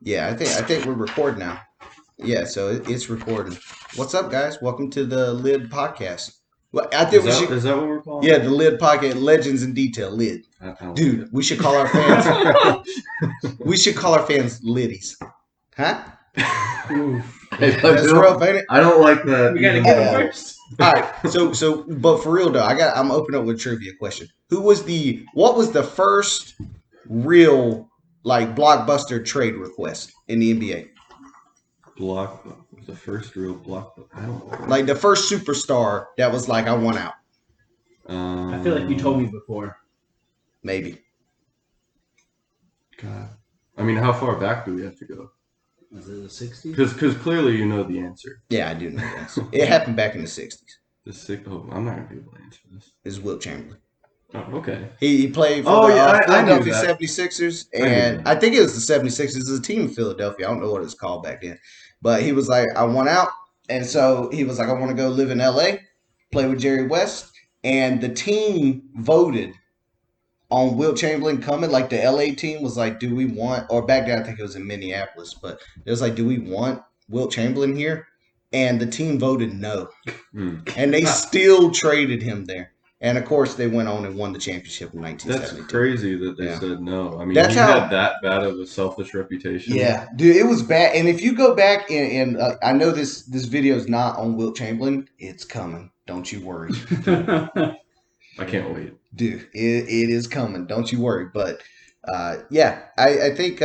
Yeah, I think we're recording now. Yeah, so it's recording. What's up, guys? Welcome to the Lid Podcast. Well, I think Is we that should. is that what we're calling Yeah, it? the Lid Podcast, Legends in Detail, Lid. I like Dude, we should call our fans. We should call our fans Liddies, huh? That's rough, ain't it? I don't like that. We gotta even get him more. first. All right. But for real though, I'm opening up with a trivia question. What was the first real like blockbuster trade request in the NBA? Block the first real block. I don't know. Like the first superstar that was like, I want out. I feel like you told me before. Maybe. God. I mean, how far back do we have to go? Was it the 60s? Because clearly you know the answer. Yeah, I do know that. It happened back in the 60s. I'm not gonna be able to answer this. Is Wilt Chamberlain. Oh, okay. He played for Oh, the yeah, I knew Philadelphia that. 76ers, I knew and that. I think it was the 76ers. It was a team in Philadelphia. I don't know what it was called back then. But he was like, I want out. And so he was like, I want to go live in LA, play with Jerry West. And the team voted on Wilt Chamberlain coming. Like the LA team was like, do we want, or back then I think it was in Minneapolis, but it was like, do we want Wilt Chamberlain here? And the team voted no. And they still traded him there. And of course, they went on and won the championship in That's 1972. crazy that they Yeah. said no. I mean, That's he how- had that bad of a selfish reputation. Yeah, dude, it was bad. And if you go back and I know this video is not on Wilt Chamberlain, it's coming. Don't you worry, I can't wait. dude. It is coming. Don't you worry. But yeah, I think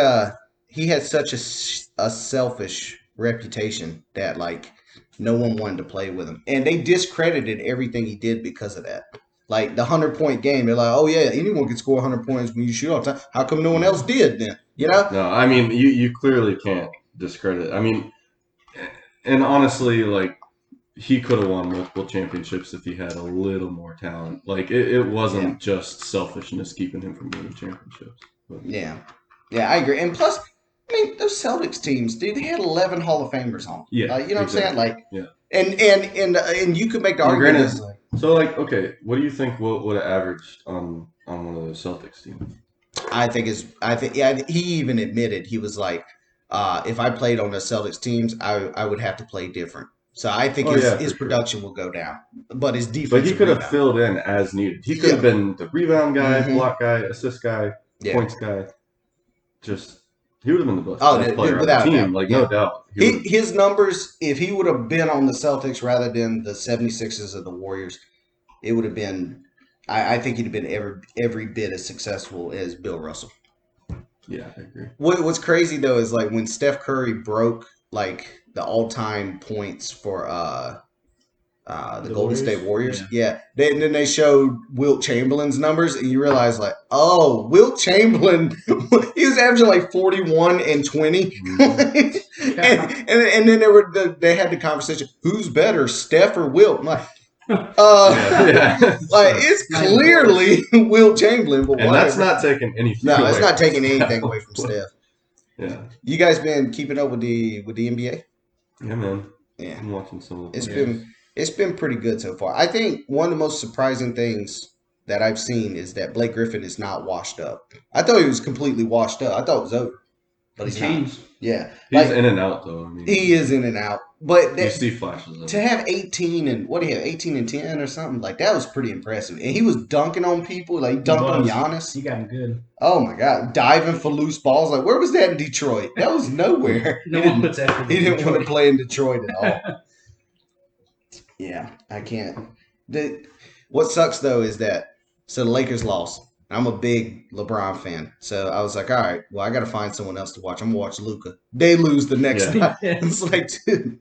he had such a selfish reputation that like no one wanted to play with him, and they discredited everything he did because of that. Like the 100-point game, they're like, oh yeah, anyone can score 100 points when you shoot all the time. How come no one else did then? You know? No, I mean, you clearly can't discredit. I mean, and honestly, like, he could have won multiple championships if he had a little more talent. Like, it wasn't just selfishness keeping him from winning championships. But, Yeah, I agree. And plus, I mean, those Celtics teams, dude, they had 11 Hall of Famers on. Yeah, You know what I'm saying? Like, yeah. And you could make the And argument. granted- as, like, So, like, okay, what do you think Wilt would have averaged on one of those Celtics teams? I think he even admitted he was like, if I played on the Celtics teams, I would have to play different. So I think Oh, yeah, his for sure. production will go down, but his defense. But he could have filled in as needed. He could have been the rebound guy, Mhm. block guy, assist guy, Yeah. points guy. He would have been the best Oh, player on without the a team, doubt. like Yeah. no doubt. He would've- His numbers, if he would have been on the Celtics rather than the 76ers or the Warriors, it would have been. I think he'd have been every bit as successful as Bill Russell. Yeah, I agree. What's crazy though is like when Steph Curry broke like the all-time points for the The Golden Warriors? State Warriors. Yeah. And then they showed Wilt Chamberlain's numbers, and you realize like, oh, Wilt Chamberlain, he was averaging like 41 and 20. Mm-hmm. and then they had the conversation, who's better, Steph or Wilt? I'm like, Yeah. like it's clearly Wilt Chamberlain, but And whatever. that's not taking anything. No, it's away not from taking Steph. anything away from Steph. Yeah, You guys been keeping up with the NBA? yeah, man. Yeah, I'm watching some of the it's been pretty good so far. I think one of the most surprising things that I've seen is that Blake Griffin is not washed up. I thought he was completely washed up. I thought it was over, but he's not. changed. Yeah, He's like in and out though. I mean, he is in and out. But you that, see flashes of to it. have 18 and what do you have, 18 and 10 or something like that was pretty impressive. And he was dunking on people, like he dunked on was. Giannis. You got him good. Oh my god, diving for loose balls. Like where was that in Detroit? That was nowhere. No one puts effort He in didn't want to Detroit. play in Detroit at all. Yeah, I can't. What sucks though is that the Lakers lost. I'm a big LeBron fan, so I was like, all right, well, I got to find someone else to watch. I'm gonna watch Luca. They lose the next Yeah. night. It's like, dude,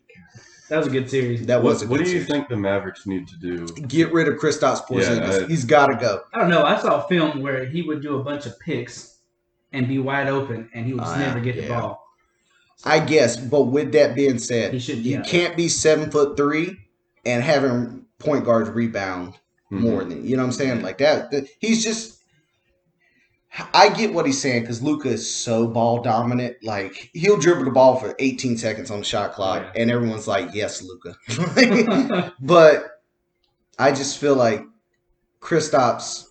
That was a good series. that was a What good do you series. think the Mavericks need to do? Get rid of Kristaps Porzingis. Yeah, He's got to go. I don't know. I saw a film where he would do a bunch of picks and be wide open, and he would just never get the yeah. ball. I guess, but with that being said, He should. you Yeah. can't be 7'3" and having point guards rebound Mhm. more than you know what I'm saying like that. He's just. I get what he's saying because Luca is so ball dominant. Like he'll dribble the ball for 18 seconds on the shot clock, Yeah. and everyone's like, "Yes, Luca." But I just feel like Kristaps,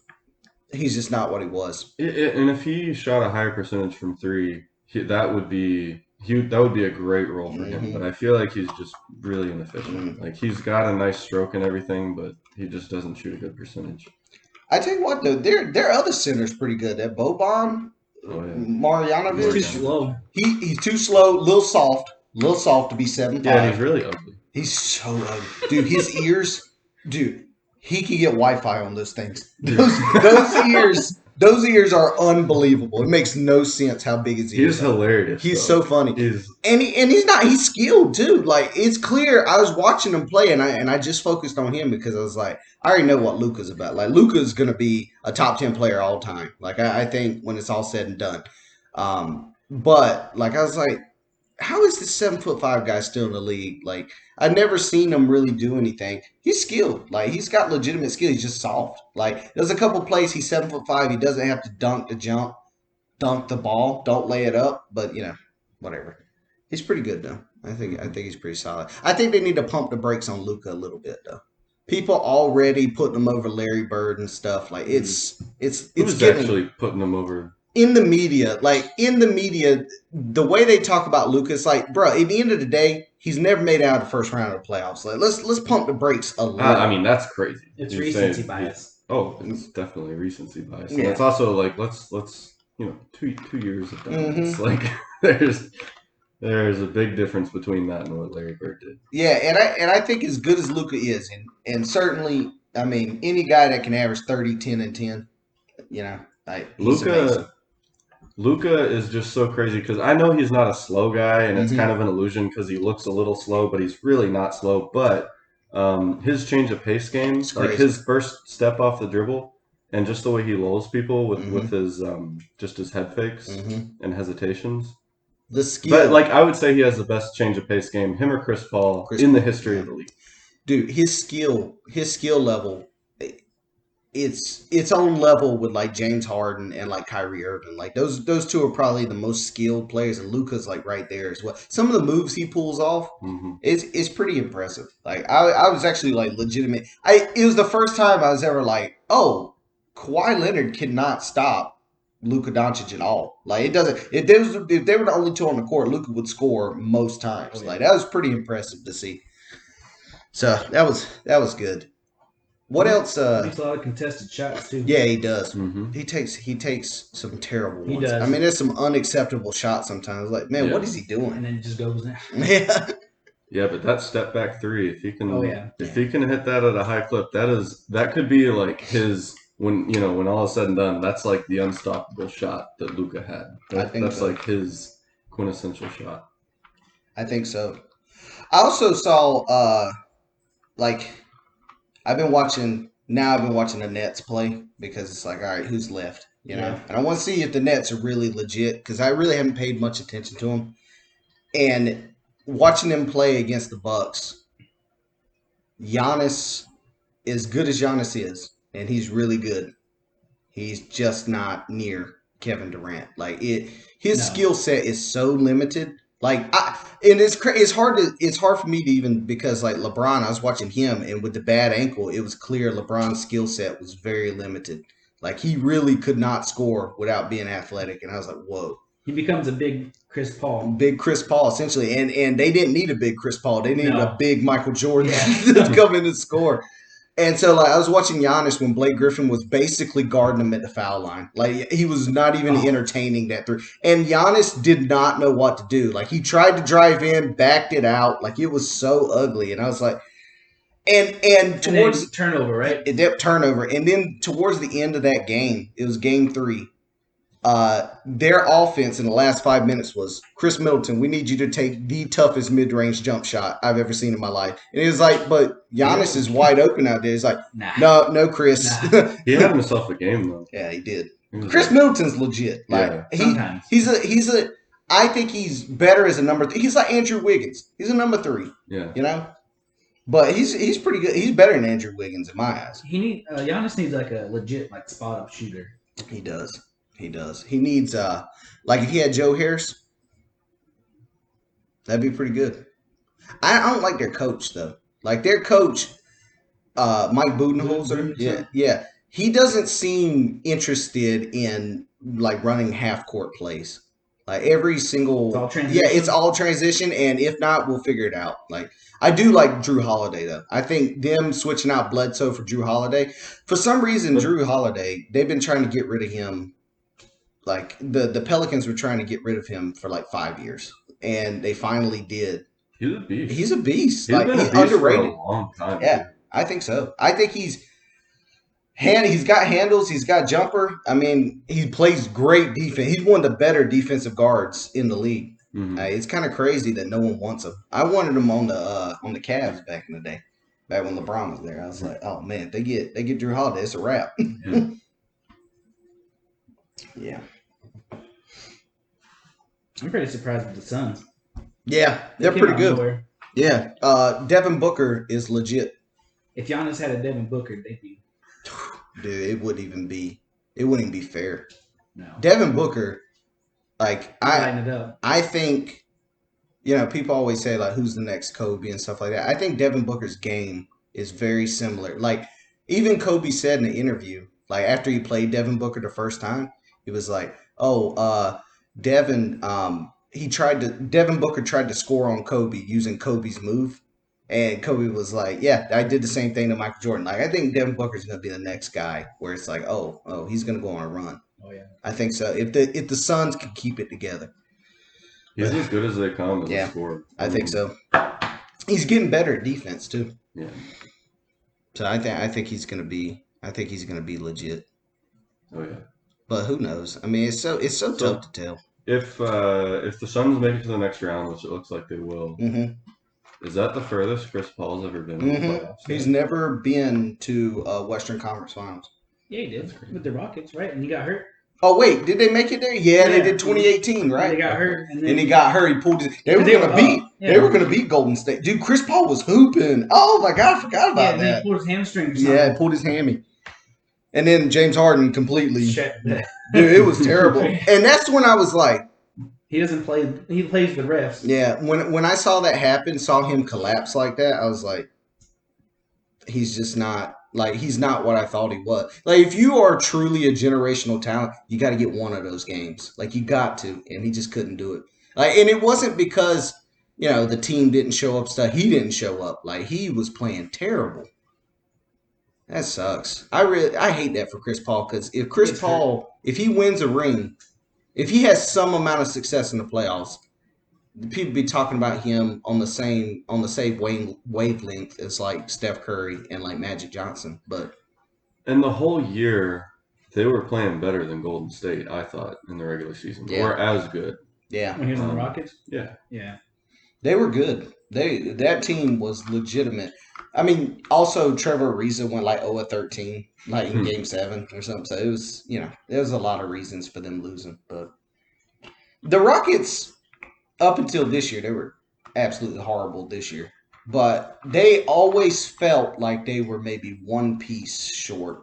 he's just not what he was. And if he shot a higher percentage from three, that would be a great role for him. But I feel like he's just really inefficient. Like he's got a nice stroke and everything, but he just doesn't shoot a good percentage. I tell you what, though, their other center's pretty good. That Boban, Marjanovic, He's too slow. He's too slow, little soft to be 7'5". Yeah, he's really ugly. He's so ugly, dude. His ears, dude. He can get Wi-Fi on those things. Those ears are unbelievable. It makes no sense how big his ears He's are. hilarious. He's so funny. And he's skilled too. Like it's clear. I was watching him play, and I just focused on him because I was like, I already know what Luka's about. Like Luka's gonna be a top 10 player all time. Like I think when it's all said and done. But like I was like, how is this 7'5" guy still in the league? Like I've never seen him really do anything. He's skilled. Like he's got legitimate skill. He's just soft. Like there's a couple plays. He's 7'5". He doesn't have to dunk the jump, dunk the ball, don't lay it up. But whatever. He's pretty good though. I think he's pretty solid. I think they need to pump the brakes on Luka a little bit though. People already putting him over Larry Bird and stuff. Like it's Who's actually putting him over? In the media, the way they talk about Lucas, like, bro, at the end of the day, he's never made it out of the first round of the playoffs. Like, let's pump the brakes a little. I mean, that's crazy. It's recency bias. It's definitely recency bias. Yeah. And it's also like let's 2 years of that. It's like there's a big difference between that and what Larry Bird did. Yeah, and I think as good as Luka is, and certainly, I mean, any guy that can average 30, 10, and 10, he's amazing. Luka is just so crazy because I know he's not a slow guy, and it's kind of an illusion because he looks a little slow, but he's really not slow. But his change of pace game, like his first step off the dribble, and just the way he lulls people with his just his head fakes and hesitations. The skill, but like I would say, he has the best change of pace game, him or Chris Paul, in the history of the league. Dude, his skill level. It's on level with like James Harden and like Kyrie Irving. Like those two are probably the most skilled players, and Luka's like right there as well. Some of the moves he pulls off is pretty impressive. Like I was actually like legitimate. It was the first time I was ever like, oh, Kawhi Leonard cannot stop Luka Doncic at all. Like it doesn't. If they were the only two on the court, Luka would score most times. Oh, yeah. Like that was pretty impressive to see. So that was good. What else? He takes a lot of contested shots too. Yeah, he does. He takes some terrible ones. Does. I mean, there's some unacceptable shots sometimes. Like, man, what is he doing? And then it just goes down. Yeah. Yeah, but that step back three, if he can, if he can hit that at a high clip, that could be like his when all is said and done. That's like the unstoppable shot that Luka had. That's like his quintessential shot. I think so. I also saw I've been watching the Nets play because it's like, all right, who's left? And I want to see if the Nets are really legit because I really haven't paid much attention to them. And watching them play against the Bucks, Giannis, as good as Giannis is, and he's really good, he's just not near Kevin Durant. Like his skill set is so limited. Like it's hard for me to even because like LeBron, I was watching him and with the bad ankle, it was clear LeBron's skill set was very limited. Like he really could not score without being athletic, and I was like, whoa. He becomes a big Chris Paul. Big Chris Paul, essentially, and they didn't need a big Chris Paul. They needed a big Michael Jordan to come in and score. And so, like, I was watching Giannis when Blake Griffin was basically guarding him at the foul line. Like, he was not even entertaining that three. And Giannis did not know what to do. Like, he tried to drive in, backed it out. Like, it was so ugly. And I was like, and towards turnover, right? Turnover. And then towards the end of that game, it was game 3. Their offense in the last 5 minutes was, Chris Middleton, we need you to take the toughest mid-range jump shot I've ever seen in my life. And it was like, but Giannis is wide open out there. It's like, no, Chris. Nah. He had himself a game though. Yeah, he did. Chris Middleton's legit. Like sometimes I think he's better as a number 3. He's like Andrew Wiggins. He's a number 3. Yeah. But he's pretty good. He's better than Andrew Wiggins in my eyes. Giannis needs like a legit like spot up shooter. He does. He does. He needs like if he had Joe Harris, that'd be pretty good. I don't like their coach though. Like their coach, Mike Budenholzer. Yeah. He doesn't seem interested in like running half court plays. Like every single, It's all transition? yeah, it's all transition. And if not, we'll figure it out. Like I do like Drew Holiday though. I think them switching out Bledsoe for Drew Holiday. For some reason, But- Drew Holiday, they've been trying to get rid of him. Like the Pelicans were trying to get rid of him for like 5 years, and they finally did. He's a beast. He's a beast. He's like been a he's beast underrated. for a long time. Yeah, dude. I think so. I think he's got handles. He's got jumper. I mean, he plays great defense. He's one of the better defensive guards in the league. Mhm. It's kind of crazy that no one wants him. I wanted him on the Cavs back in the day, back when LeBron was there. I was like, oh man, if they get Drew Holiday, it's a wrap. Yeah. Yeah, I'm pretty surprised with the Suns. yeah, They they're came pretty out of good. nowhere. Yeah, Devin Booker is legit. If Giannis had a Devin Booker, they'd be Dude, it wouldn't even be fair. no. Devin Booker, like Lighten it up. I think, people always say like who's the next Kobe and stuff like that. I think Devin Booker's game is very similar. Like even Kobe said in the interview, like after he played Devin Booker the first time, he was like, "Oh, Devin Booker tried to score on Kobe using Kobe's move." And Kobe was like, "Yeah, I did the same thing to Michael Jordan." Like I think Devin Booker's going to be the next guy where it's like, "Oh, he's going to go on a run." Oh yeah. I think so. If the Suns can keep it together. He's as good as they come as Yeah, a scorer. I think so. He's getting better at defense too. Yeah. So I think he's gonna be legit. Oh yeah. But who knows? I mean, it's so tough to tell. If the Suns make it to the next round, which it looks like they will, hmm is that the furthest Chris Paul's ever been in the playoffs? He's never been to Western Conference Finals. Yeah, he did That's crazy. with the Rockets, right? And he got hurt. Oh wait, did they make it there? Yeah, they Yeah. did 2018, right? They got hurt, and then And he got hurt. He pulled his. They were They gonna were beat. up, yeah. They were gonna beat Golden State. Dude, Chris Paul was hooping. Oh my god, I forgot yeah, about and then he that. pulled his hamstring or something. Yeah, he pulled his hammy. And then James Harden completely. Shit. Dude, it was terrible. And that's when I was like, He doesn't play. He plays the refs. yeah, when I saw that happen, saw him collapse like that, I was like, he's just not he's not what I thought he was. Like if you are truly a generational talent, you got to get one of those games. Like you got to, and he just couldn't do it. Like, and it wasn't because the team didn't show up stuff. He didn't show up. Like he was playing terrible. That sucks. I hate that for Chris Paul because if Chris It's Paul, if he wins a ring, if he has some amount of success in the playoffs, people be talking about him on the same wavelength as like Steph Curry and like Magic Johnson. But And the whole year, they were playing better than Golden State, I thought, in the regular season. They Yeah. were as good. yeah, When he was in the Rockets. Yeah. Yeah. they were good. That team was legitimate. I mean, also Trevor Ariza went like 0-13, like in Game 7 or something. So it was, there was a lot of reasons for them losing. But the Rockets, up until this year, they were absolutely horrible this year. But they always felt like they were maybe one piece short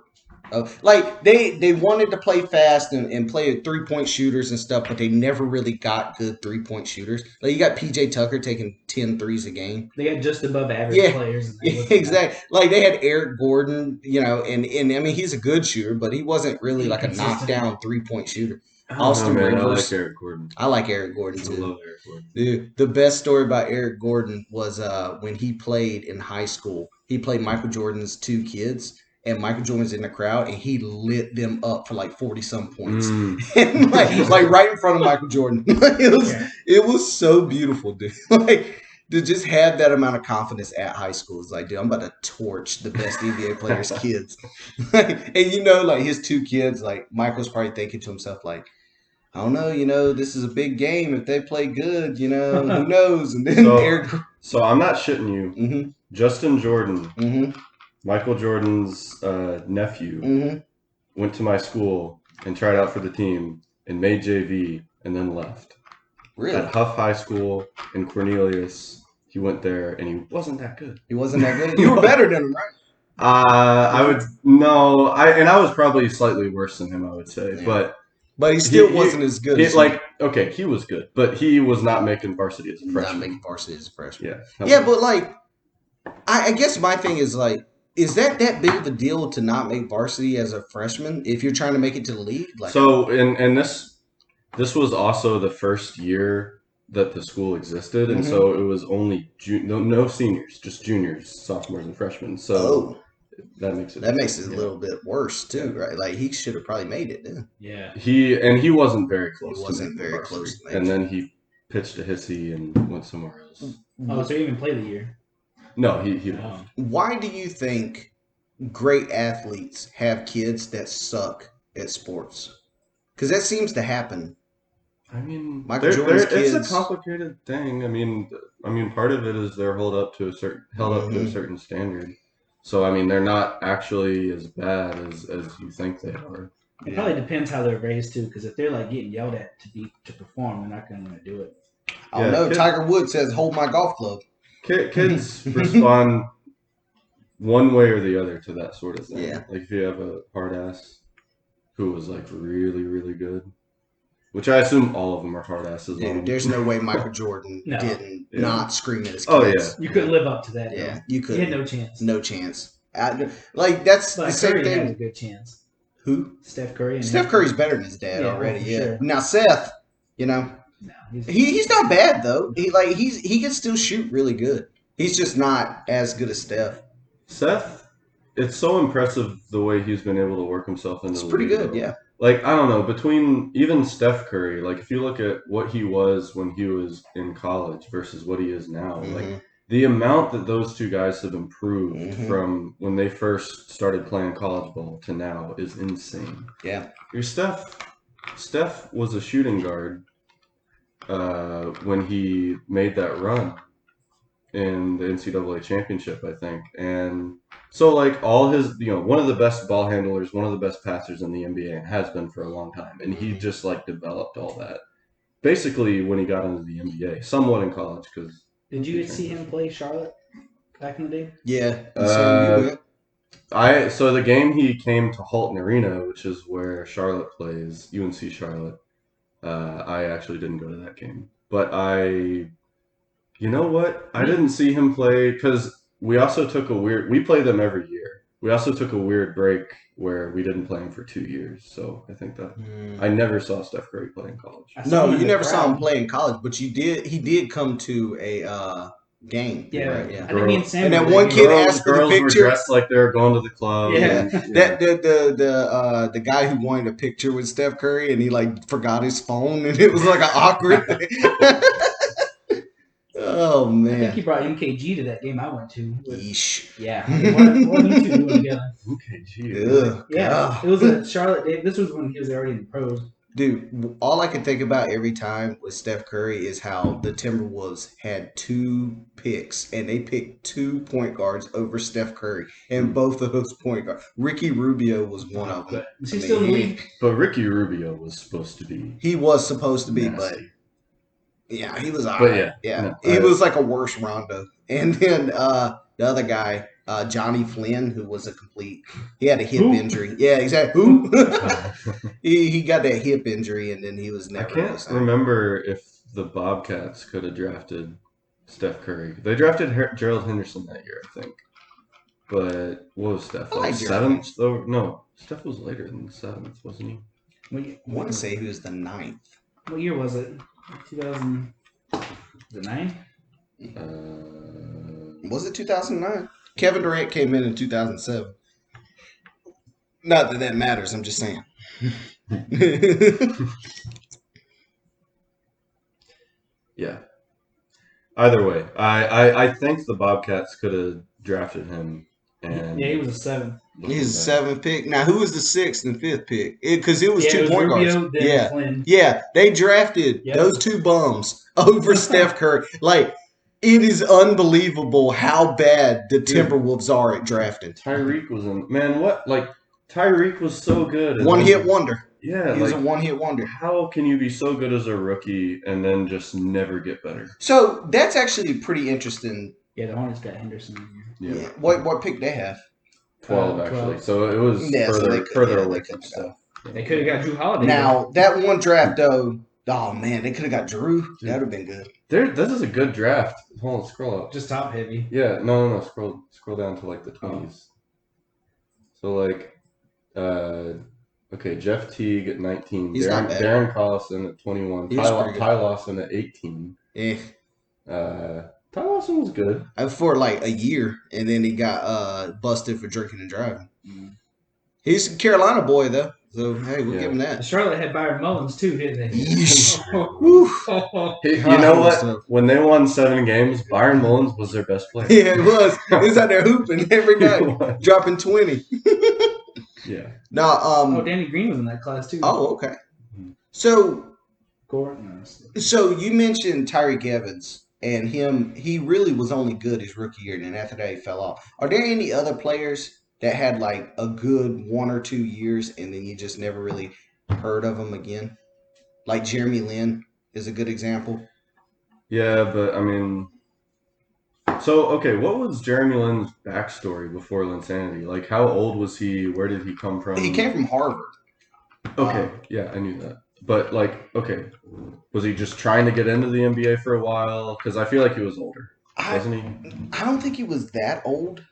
of like they wanted to play fast and play 3-point shooters and stuff, but they never really got good 3-point shooters. Like you got PJ Tucker taking 10 threes a game. They got just above average Yeah. players. And they Yeah, wasn't exactly. Like they had Eric Gordon, and I mean he's a good shooter, but he wasn't really like a Inconsistent. knockdown 3-point shooter. Oh, Austin man, I Rivers. like Eric Gordon. I like Eric Gordon I too. love Eric Gordon. Dude, the best story about Eric Gordon was when he played in high school. He played Michael Jordan's 2 kids, and Michael Jordan's in the crowd, and he lit them up for like 40-some points, and like right in front of Michael Jordan. It was so beautiful, dude. Like to just have that amount of confidence at high school is like, dude, I'm about to torch the best NBA players' kids. And like his 2 kids, like Michael's probably thinking to himself, like, I don't know, this is a big game. If they play good, who knows? And then So- Eric. So I'm not shitting you. Mm-hmm, Justin Jordan, mm-hmm, Michael Jordan's nephew, mm-hmm. went to my school and tried out for the team and made JV and then left. Really? At Huff High School in Cornelius, he went there and he wasn't that good. He wasn't that good? You were better than him, right? I was probably slightly worse than him, I would say. Yeah. But he still he- wasn't as good as okay, he was good, but he was not making varsity as a not freshman. making varsity as a freshman. Yeah. Yeah, but like, I guess my thing is like, is that big of a deal to not make varsity as a freshman if you're trying to make it to the league? Like, So and this this was also the first year that the school existed, and Mhm. so it was only no seniors, just juniors, sophomores, and freshmen. So Oh, that makes it that makes it a yeah. little bit worse too, right? Like he should have probably made it. Then Yeah. He wasn't very he close to wasn't making very varsity, close to making and it. then he pitched a hissy and went somewhere else. Oh, so he didn't even play the year. No, he left. Oh. Why do you think great athletes have kids that suck at sports? Because that seems to happen. I mean, Michael Jordan's it's a kids. complicated thing. I mean, part of it is they're held up to a Mhm. certain standard. So I mean, they're not actually as bad as you think they are. It probably depends how they're raised too, because if they're like getting yelled at to perform, they're not going to do it. I don't Yeah, know. Tiger Woods says, "Hold my golf club." kids respond one way or the other to that sort of thing. Yeah. Like if you have a hard ass who was like really really good, which I assume all of them are hard asses. Dude, there's no way Michael Jordan No. didn't Yeah. not scream at his kids. Oh, yeah. You couldn't live up to that. Yeah, though. you He could. had no chance. No chance. Like that's But the same Curry has a thing. good chance. Who? Steph Curry. And Steph him. Curry's better than his dad Yeah, already. for Yeah. sure. Now Seth, you know, No, he's not bad though. He can still shoot really good. He's just not as good as Steph. Seth, it's so impressive the way he's been able to work himself into It's the pretty league, good. though. Yeah. Like I don't know, between even Steph Curry, like if you look at what he was when he was in college versus what he is now, like Mhm. the amount that those two guys have improved Mhm. from when they first started playing college ball to now is insane. Yeah. Your Steph was a shooting guard when he made that run in the NCAA championship, I think. And so, like, all his, one of the best ball handlers, one of the best passers in the NBA, and has been for a long time. And he just, like, developed all that. Basically, when he got into the NBA, somewhat in college, because. Did you see him play Charlotte back in the day? Yeah. The same you went. So the game he came to Halton Arena, which is where Charlotte plays, UNC Charlotte. I actually didn't go to that game, but you know what? I didn't see him play because we also took we play them every year. We also took a weird break where we didn't play him for 2 years. So I think that I never saw Steph Curry play in college. I saw No, him in you the never saw him crowd. play in college, but you did. He did come to a game. Yeah, Right. Yeah. I think me and Sam. And that were one there. kid asked for the Girls were picture. dressed like they were going to the club. Yeah. and- That the guy who wanted a picture with Steph Curry and he like forgot his phone and it was like an awkward thing. Oh I think man. he brought MKG to that game I went to. Yeesh. Yeah, I mean, what are you two doing together? Okay, Ugh, Yeah, God. it was a Charlotte day. This was when he was already in the pros. Dude, all I can think about every time with Steph Curry is how the Timberwolves had 2 picks and they picked 2 point guards over Steph Curry. And both of those point guards, Ricky Rubio was one of them. But is he still in the league? But Ricky Rubio was supposed to be. He was supposed to be, but nasty. yeah, he was all But right. yeah, no, He was like a worse Rondo. And then the other guy, Johnny Flynn, who was he had a hip Who? injury. Yeah, exactly. Who? he got that hip injury, and then he was I never the can't same. remember if the Bobcats could have drafted Steph Curry. They drafted Gerald Henderson that year, I think. But what was Steph? I Like like Gerald seventh? Oh, no, Steph was later than seventh, wasn't he? I want to say he was the 9th. What year was it? 2000. The 9? Was it 2009? Kevin Durant came in 2007. Not that matters. I'm just saying. Yeah. Either way, I think the Bobcats could have drafted him. And Yeah, he was a 7th. He's the 7th pick. Now, who was the 6th and 5th pick? Because it was Yeah, 2 it was point Rubio, guards. then Yeah. Flynn. Yeah, they drafted Yep. those 2 bums over Steph Curry. Like, it is unbelievable how bad the Timberwolves are at drafting. Tyreek was in. Man, what? Like, Tyreek was so good. One hit wonder. Yeah, He was like, a one-hit wonder. how can you be so good as a rookie and then just never get better? So that's actually pretty interesting. Yeah, the Hornets got Henderson. Yeah. What pick they have? 12 actually. 12. So it was Yeah, so they further could- away they from could've stuff. They could have got Drew Holiday. Now that one draft though, oh man, they could have got Drew. That would have been good. This is a good draft. Hold on, scroll up. just top heavy. Yeah, no. Scroll down to like the 20s. So like, Okay, Jeff Teague at 19. He's not bad. Darren Collison at 21. He was pretty good. Ty Lawson at 18. Eh. Ty Lawson was good. For like a year, and then he got busted for drinking and driving. Mm. He's a Carolina boy, though. So, hey, we'll give him that. Charlotte had Byron Mullins, too, didn't they? Yeesh. You know what? When they won 7 games, Byron Mullins was their best player. Yeah, it was. He was out there hooping every night, dropping 20. Yeah. No, Danny Green was in that class, too. Oh, okay. So Gordon. So you mentioned Tyreek Evans, and he really was only good his rookie year, and then after that he fell off. Are there any other players that had like a good 1 or 2 years, and then you just never really heard of them again? Like Jeremy Lin is a good example. Yeah, but I mean, so okay, what was Jeremy Lin's backstory before Linsanity? Like, how old was he? Where did he come from? He came from Harvard. Okay, yeah, I knew that. But like, okay, was he just trying to get into the NBA for a while? Because I feel like he was older, wasn't he? I don't think he was that old,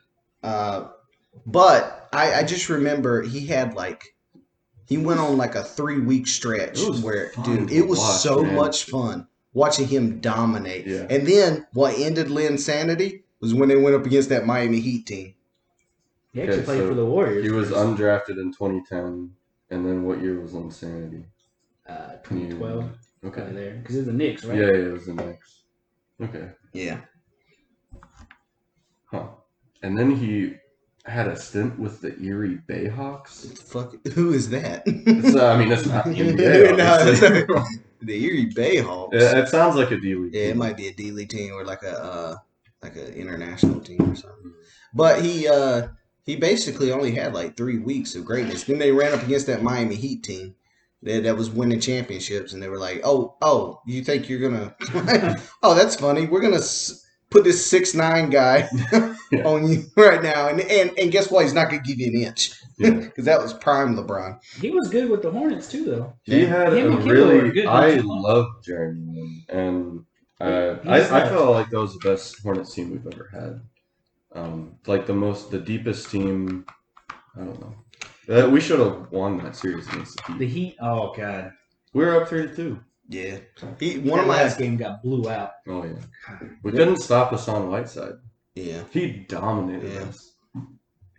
but I just remember he went on like a 3-week stretch where, dude, it was so much fun watching him dominate. Yeah. And then what ended Linsanity was when they went up against that Miami Heat team. He actually played for the Warriors. He was undrafted in 2010, and then what year was Linsanity? 2012. Okay. There, because it was the Knicks, right? Yeah, it was the Knicks. Okay. Yeah. Huh. And then he had a stint with the Erie Bayhawks. Fuck, who is that? I mean, it's not the NBA. No, the Erie Bayhawks. It sounds like a D-League team. It might be a D-League team or like an international team or something. But he basically only had like 3 weeks of greatness. Then they ran up against that Miami Heat team that was winning championships, and they were like, "Oh, you think you're gonna? Oh, that's funny. We're gonna put this 6'9" guy on you right now, and guess what? He's not gonna give you an inch because that was prime LeBron. He was good with the Hornets too, though. He had a really. I love Jeremy Lin, and I felt like that was the best Hornets team we've ever had. Like the deepest team. I don't know. We should have won that series against the Heat. The Heat. Oh God. We were up 3-2. Yeah. One of my last game got blew out. Oh yeah. We couldn't stop us on Whiteside. Yeah. He dominated us.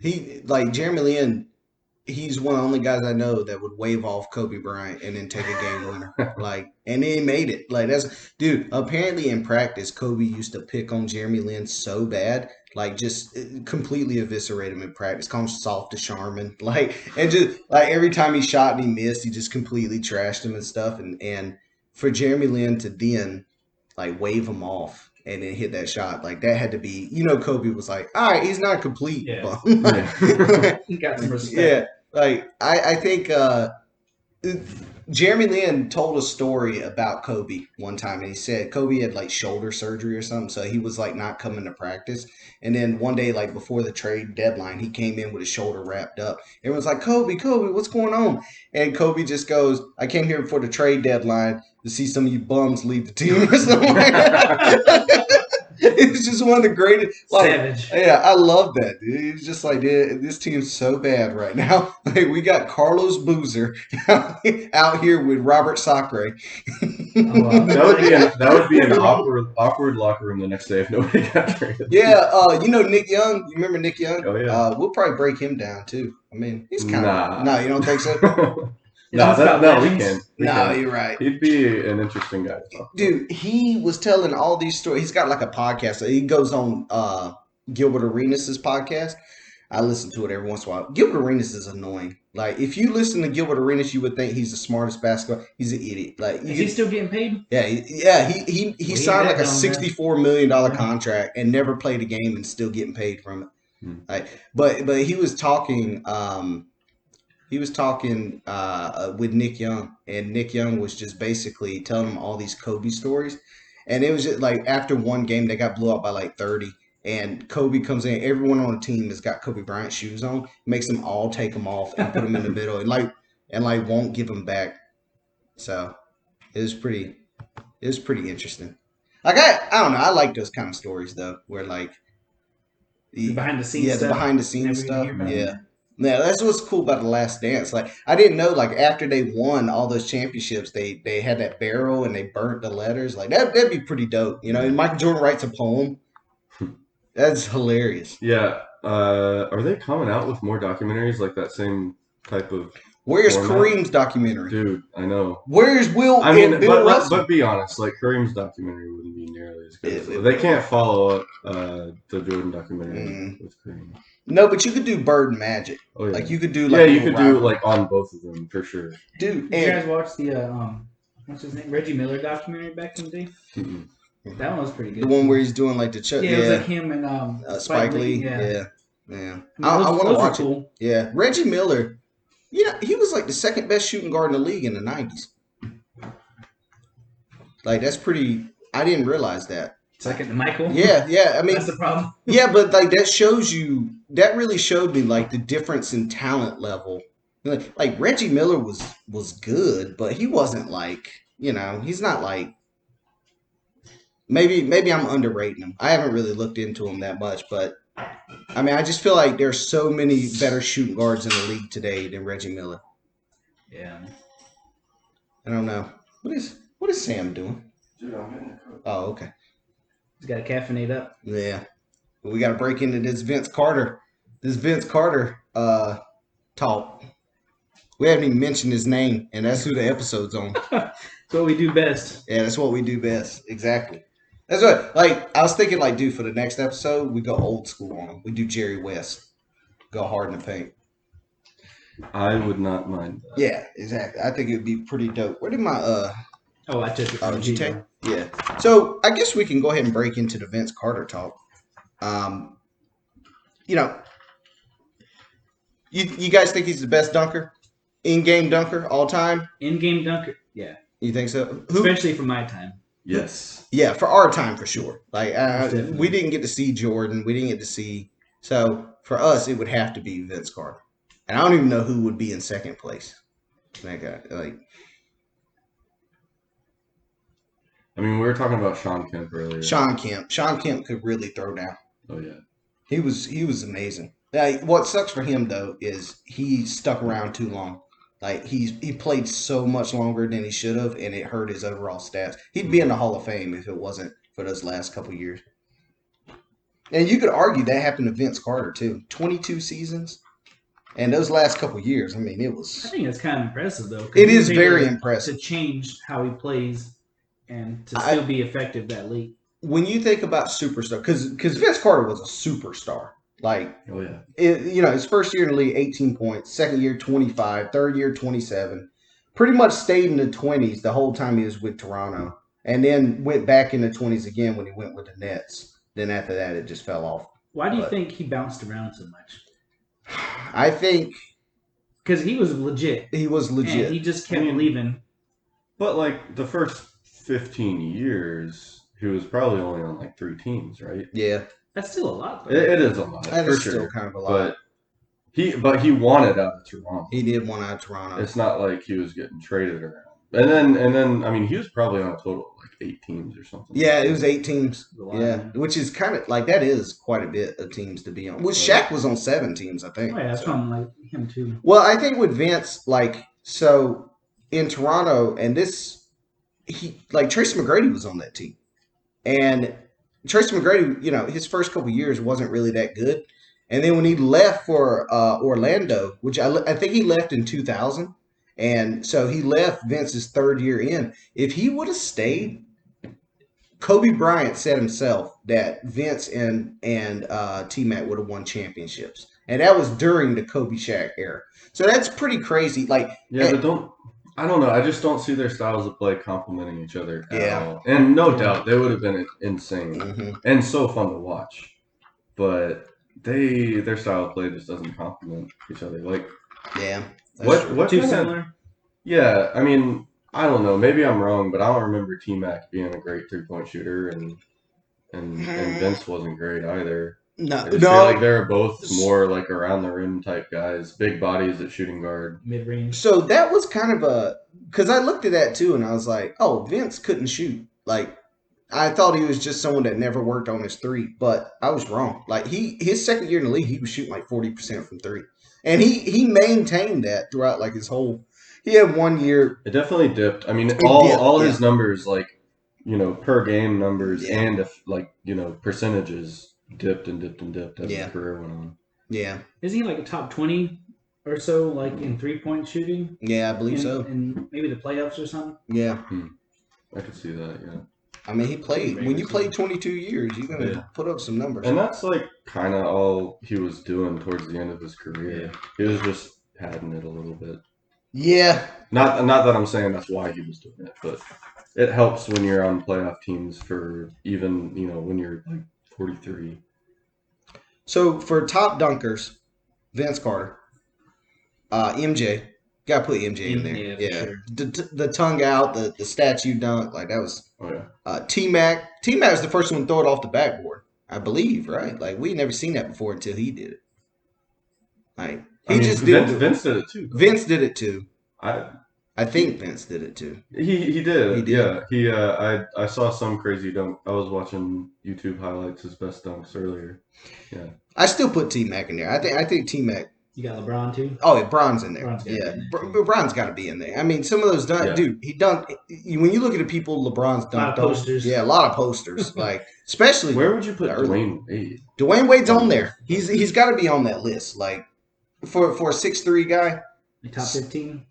He Jeremy Lin. He's one of the only guys I know that would wave off Kobe Bryant and then take a game winner. And he made it. Dude, apparently in practice, Kobe used to pick on Jeremy Lin so bad, just completely eviscerate him in practice, call him soft to Charmin. And just every time he shot and he missed, he just completely trashed him and stuff. And for Jeremy Lin to then wave him off and then hit that shot, that had to be, Kobe was like, all right, he's not a complete bum. He got some respect. Yeah. I think Jeremy Lin told a story about Kobe one time, and he said Kobe had shoulder surgery or something, so he was not coming to practice. And then one day, before the trade deadline, he came in with his shoulder wrapped up. Everyone's like, Kobe, what's going on? And Kobe just goes, I came here before the trade deadline to see some of you bums leave the team or something. It's just one of the greatest. Savage. Yeah, I love that, dude. It's just this team's so bad right now. We got Carlos Boozer out here with Robert Sacre. That would be an awkward locker room the next day if nobody got traded. Yeah, Nick Young. You remember Nick Young? Oh yeah. We'll probably break him down too. I mean, he's kind of no. You don't think so? We can. You're right. He'd be an interesting guy to talk to. Dude, he was telling all these stories. He's got a podcast. He goes on Gilbert Arenas' podcast. I listen to it every once in a while. Gilbert Arenas is annoying. If you listen to Gilbert Arenas, you would think he's the smartest basketball. He's an idiot. Is he still getting paid? Yeah. He signed a $64 million contract and never played a game and still getting paid from it. But he was talking. He was talking with Nick Young, and Nick Young was just basically telling him all these Kobe stories. And it was just after one game, they got blew up by 30. And Kobe comes in. Everyone on the team has got Kobe Bryant shoes on. Makes them all take them off and put them in the middle, and won't give them back. So it was pretty interesting. I don't know. I like those kind of stories though, where the behind the scenes stuff. The behind the scenes stuff. Yeah. Yeah, that's what's cool about The Last Dance. Like, I didn't know, like, after they won all those championships, they had that barrel and they burnt the letters. Like, that'd be pretty dope. You know, and Michael Jordan writes a poem. That's hilarious. Yeah. Are they coming out with more documentaries like that same type of Where's format? Kareem's documentary? Dude, I know. Where's Will I mean, and Bill Russell? but be honest, like Kareem's documentary wouldn't be nearly as good. It They would. can't follow up the Jordan documentary Mm. with Kareem. No, but you could do Bird and Magic. Oh yeah. Like, you could do, Yeah, like, a you little could do rivalry. like on both of them for sure. Dude, Did you and guys watch the what's his name, Reggie Miller documentary back in the day? Mm-mm. That one was pretty good. the one where he's doing, like, the yeah, it was like him and Spike Lee. Yeah, Yeah. I I want to those watch were it. cool. Yeah. Reggie Miller, he was, like, the second best shooting guard in the league in the 90s. Like, that's pretty. I didn't realize that. Second to Michael. Yeah. I mean, That's the problem. yeah, but, like, that shows you. That really showed me, like, the difference in talent level. Like Reggie Miller was good, but he wasn't like, he's not like. Maybe I'm underrating him. I haven't really looked into him that much, but I mean, I just feel like there's so many better shooting guards in the league today than Reggie Miller. Yeah. I don't know. What is Sam doing? Dude, I'm getting a cook. Oh, okay. He's got to caffeinate up. Yeah. We got to break into this Vince Carter. Talk. We haven't even mentioned his name, and that's who the episode's on. That's what we do best. Yeah, that's what we do best. Exactly. That's what, like, I was thinking, like, dude, for the next episode, we go old school on him. We do Jerry West. Go hard in the paint. I would not mind that. Yeah, exactly. I think it would be pretty dope. Where did my, Oh, I took it oh, from did you Gino. take? Yeah. So, I guess we can go ahead and break into the Vince Carter talk. You guys think he's the best dunker? In-game dunker all time? In-game dunker. Yeah. You think so? Who? Especially for my time. Yes. Yeah, for our time, for sure. Like, definitely. we didn't get to see Jordan. We didn't get to see. So, for us, it would have to be Vince Carter. And I don't even know who would be in second place. That guy, like, I mean, we were talking about Sean Kemp earlier. Sean Kemp. Sean Kemp could really throw down. Oh yeah. He was amazing. What sucks for him though is he stuck around too long. Like he played so much longer than he should have, and it hurt his overall stats. He'd be in the Hall of Fame if it wasn't for those last couple years. And you could argue that happened to Vince Carter too. 22 seasons, and those last couple years. I mean, it I was. think that's kind of impressive, though. 'cause It he is was able very to impressive. change how he plays and to still be effective that late. When you think about superstar, because Vince Carter was a superstar. Like, Oh yeah. his first year in the league, 18 points. Second year, 25. Third year, 27. Pretty much stayed in the 20s the whole time he was with Toronto. And then went back in the 20s again when he went with the Nets. Then after that, it just fell off. Why do you But- think he bounced around so much? I think Because he was legit. he was legit. And he just kept I mean- leaving. But like the first 15 years, he was probably only on like 3 teams, right? Yeah, That's still a lot, though. It is a lot that for is sure. still kind of a lot. But he wanted out of Toronto. He did one out of Toronto. It's not like he was getting traded around. And then I mean he was probably on a total of like 8 teams or something. Yeah, it was 8 teams. A lot. Yeah, which is kind of like that is quite a bit of teams to be on. Well, Shaq was on 7 teams, I think. Oh, yeah, that's So- why I'm like him, too. Well, I think with Vince, like, so in Toronto, and Tracy McGrady was on that team. And Tracy McGrady, his first couple years wasn't really that good. And then when he left for Orlando, which I think he left in 2000, and so he left Vince's third year in. If he would have stayed, Kobe Bryant said himself that Vince and Tmac would have won championships. And that was during the Kobe Shaq era. So that's pretty crazy. Like, Yeah, but I don't know. I just don't see their styles of play complementing each other at Yeah. all. And no doubt they would have been insane mhm. and so fun to watch. But their style of play just doesn't complement each other. Like Yeah. that's what true. what Too kind of- similar. Yeah, I mean, I don't know. Maybe I'm wrong, but I don't remember T-Mac being a great 3-point shooter, and Vince wasn't great either. No, I just feel like they're both more like around the rim type guys, big bodies at shooting guard. Mid-range. So that was kind of because I looked at that too, and I was like, oh, Vince couldn't shoot. Like, I thought he was just someone that never worked on his three, but I was wrong. Like his second year in the league, he was shooting like 40% from three, and he maintained that throughout like his whole. He had 1 year. It definitely dipped. I mean, It all dipped, his numbers, like per game numbers, Yeah. and if percentages dipped and dipped and dipped as Yeah. his career went on. Yeah, Isn't he like a top 20 or so, like in 3-point shooting? yeah, I believe so. In maybe the playoffs or something? Yeah, I could see that. Yeah. I mean he played. When you play 22 years, you're gonna Yeah. put up some numbers. And that's like kind of all he was doing towards the end of his career. He was just padding it a little bit. Yeah, Not that I'm saying that's why he was doing it, but it helps when you're on playoff teams for even when you're like 43. So for top dunkers, Vince Carter, MJ, gotta put MJ in there. Yeah, for Yeah, sure. the tongue out, the statue dunk, like that was Oh yeah. Tmac. Tmac was the first one to throw it off the backboard, I believe, right? Like we never seen that before until he did it. Like he just did. Vince did it too. Vince did it too. I I think Vince did it too. he did. He did. Yeah. I saw some crazy dunk. I was watching YouTube highlights his best dunks earlier. Yeah. I still put Tmac in there. I think Tmac. You got LeBron too? Oh, yeah, Bron's in there. Bron's gotta Yeah, be in there. Bron's got to be in there. I mean, some of those dunk, Yeah. dude. He dunked. When you look at the people LeBron's dunked lot of on, posters. yeah, a lot of posters. Like especially Where would you put Early. Dwayne Wade? Dwayne Wade's on there. He's got to be on that list. Like for a 6'3" guy. Like top 15?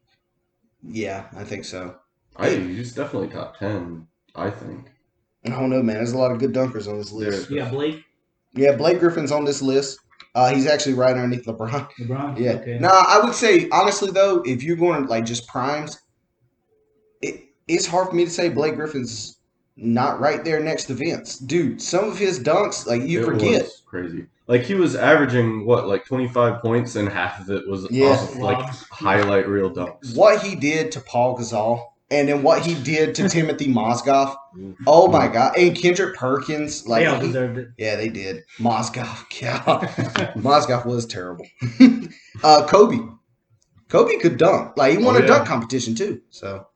Yeah, I think so. He's definitely top 10. I think. I don't know, man. There's a lot of good dunkers on this list. You got Blake? Yeah, Blake Griffin's on this list. He's actually right underneath LeBron. LeBron? Yeah. Okay. Now, I would say honestly though, if you're going to like just primes, it's hard for me to say Blake Griffin's not right there next to Vince. Dude, some of his dunks, like you It forget. was crazy. Like he was averaging like 25 points, and half of it was Yeah. off of like highlight reel dunks. What he did to Paul Gasol and then what he did to Timothy Mozgov. Oh my God. And Kendrick Perkins. Like they all deserved it. Yeah, they did. Mozgov. God. Mozgov was terrible. Kobe. Kobe could dunk. Like he won a dunk competition too. So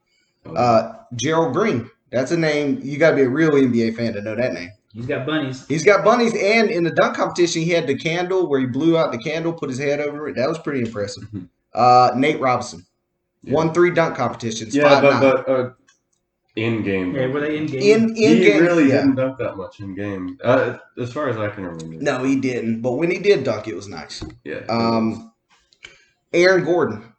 Gerald Green. That's a name. You gotta be a real NBA fan to know that name. He's got bunnies. He's got bunnies, and in the dunk competition, he had the candle where he blew out the candle, put his head over it. That was pretty impressive. Nate Robinson won 3 dunk competitions. Yeah, 5'9". but in game. Yeah, were they in game? He game, really yeah. didn't dunk that much in game, as far as I can remember. No, he didn't. But when he did dunk, it was nice. Yeah. Aaron Gordon,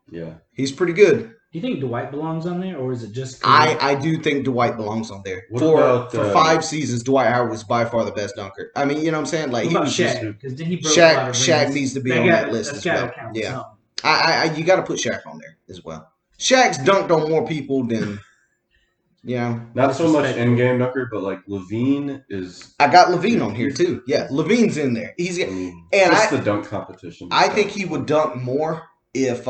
Yeah. he's pretty good. Do you think Dwight belongs on there, or is it just? I do think Dwight belongs on there. What For about, 5 seasons, Dwight Howard was by far the best dunker. I mean, you know what I'm saying? Like What he about was just, Shaq? Because then he broke a lot of Shaq rings. needs to be on that list as well. Count Yeah. something. You got to put Shaq on there as well. Shaq's dunked on more people than, Not so much in-game dunker, but like Levine is. I got Levine on here too. Yeah, Levine's in there. He's I mean, and just the dunk competition. I think he would dunk more if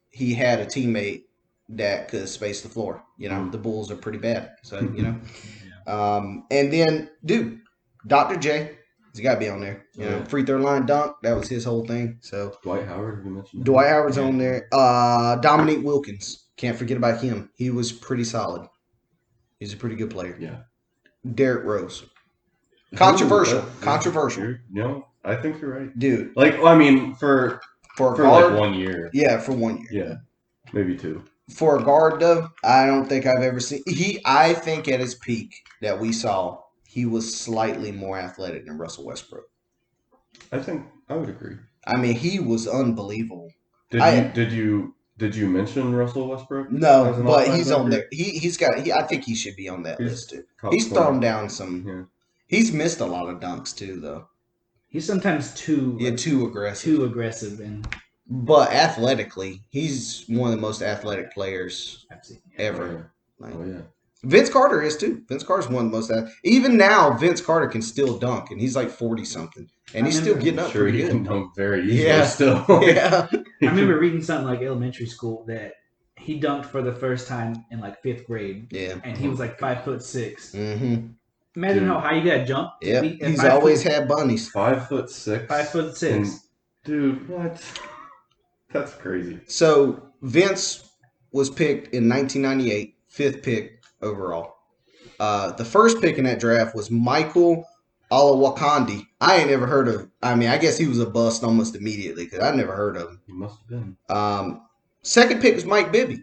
he had a teammate that could space the floor. The Bulls are pretty bad, so and then dude, Dr. J, he's got to be on there. Free throw line dunk. That was his whole thing. So Dwight Howard, you mentioned. Dwight Howard's on there. Dominique Wilkins, can't forget about him. He was pretty solid. He's a pretty good player. Yeah. Derrick Rose. Controversial. Ooh, Controversial. I think you're right. Dude. Like, I mean, for guard, like 1 year. Yeah, for 1 year. Yeah. Maybe 2. For a guard, though, I don't think I've ever seen. I think at his peak that we saw, he was slightly more athletic than Russell Westbrook. I think I would agree. I mean, he was unbelievable. Did you mention Russell Westbrook? No, but he's on there. He's got. I think he should be on that list too. He's thrown down some. Yeah. He's missed a lot of dunks too, though. He's sometimes too aggressive. Too aggressive, and but athletically, he's one of the most athletic players ever. Oh yeah. Vince Carter is too. Vince Carter's one of the most. Even now, Vince Carter can still dunk, and he's like 40 something, and he's still getting up pretty good. He can dunk very easily. Yeah. Still. Yeah. I remember reading something like elementary school that he dunked for the first time in like 5th grade. Yeah. And he was like 5'6". Mm-hmm. Imagine how high you gotta jump. Yeah. He's always had bunnies. 5'6". 5'6". Dude, what? That's crazy. So Vince was picked in 1998, 5th pick overall. The first pick in that draft was Michael Olawokandi. I ain't never heard of. I mean, I guess he was a bust almost immediately because I never heard of him. He must have been. Second pick was Mike Bibby.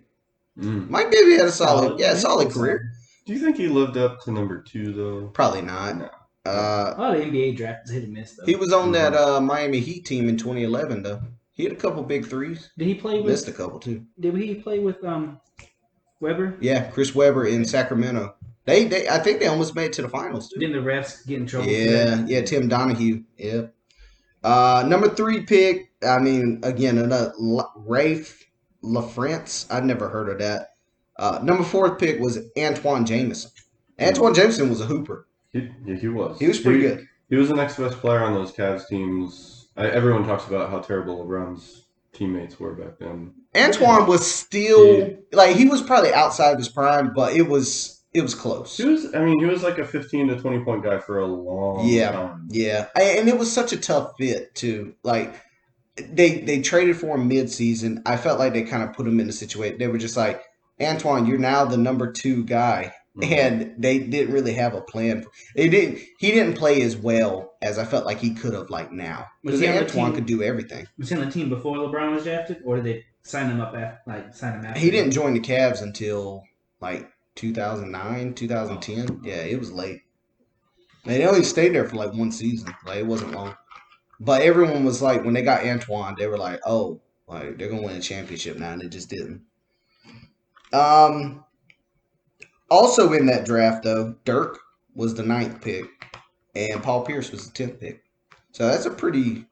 Mm. Mike Bibby had a solid Solid. career. Do you think he lived up to number 2 though? Probably not. No. A lot of NBA drafts hit and miss though. He was on that Miami Heat team in 2011 though. He had a couple big threes. Did he play with? Missed a couple too. Did he play with Weber? Yeah, Chris Webber in Sacramento. They I think they almost made it to the finals too. Didn't the refs get in trouble? Yeah, Tim Donahue. Yep. Number 3 pick. I mean, again, another Rafe LaFrance. I'd never heard of that. Number 4th pick was Antoine Jameson. Antoine Jameson was a hooper. He was. He was pretty good. He was the next best player on those Cavs teams. Everyone talks about how terrible LeBron's teammates were back then. Antoine was still like he was probably outside of his prime, but it was close. He was like a 15 to 20 point guy for a long time. Yeah, and it was such a tough fit too. Like they traded for him mid-season. I felt like they kind of put him in a situation. They were just like, Antoine, you're now the number 2 guy. Mm-hmm. And they didn't really have a plan. He didn't play as well as I felt like he could have like now. Because Antoine could do everything. Was he on the team before LeBron was drafted, or did they sign him up after? He didn't join the Cavs until like 2009, 2010. Yeah, it was late. And they only stayed there for like 1 season. Like it wasn't long. But everyone was like, when they got Antoine, they were like, oh, like they're gonna win a championship now, and they just didn't. Also in that draft, though, Dirk was the 9th pick, and Paul Pierce was the 10th pick. So that's a pretty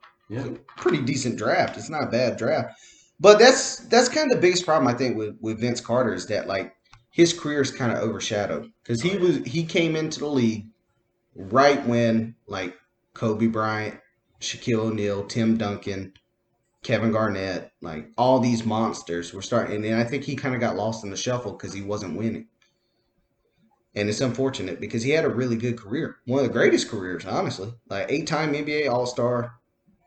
decent draft. It's not a bad draft. But that's kind of the biggest problem I think with Vince Carter is that like his career is kind of overshadowed because he came into the league right when like Kobe Bryant, Shaquille O'Neal, Tim Duncan, Kevin Garnett, like all these monsters were starting, and I think he kind of got lost in the shuffle because he wasn't winning. And it's unfortunate because he had a really good career. One of the greatest careers, honestly. Like 8-time NBA All-Star,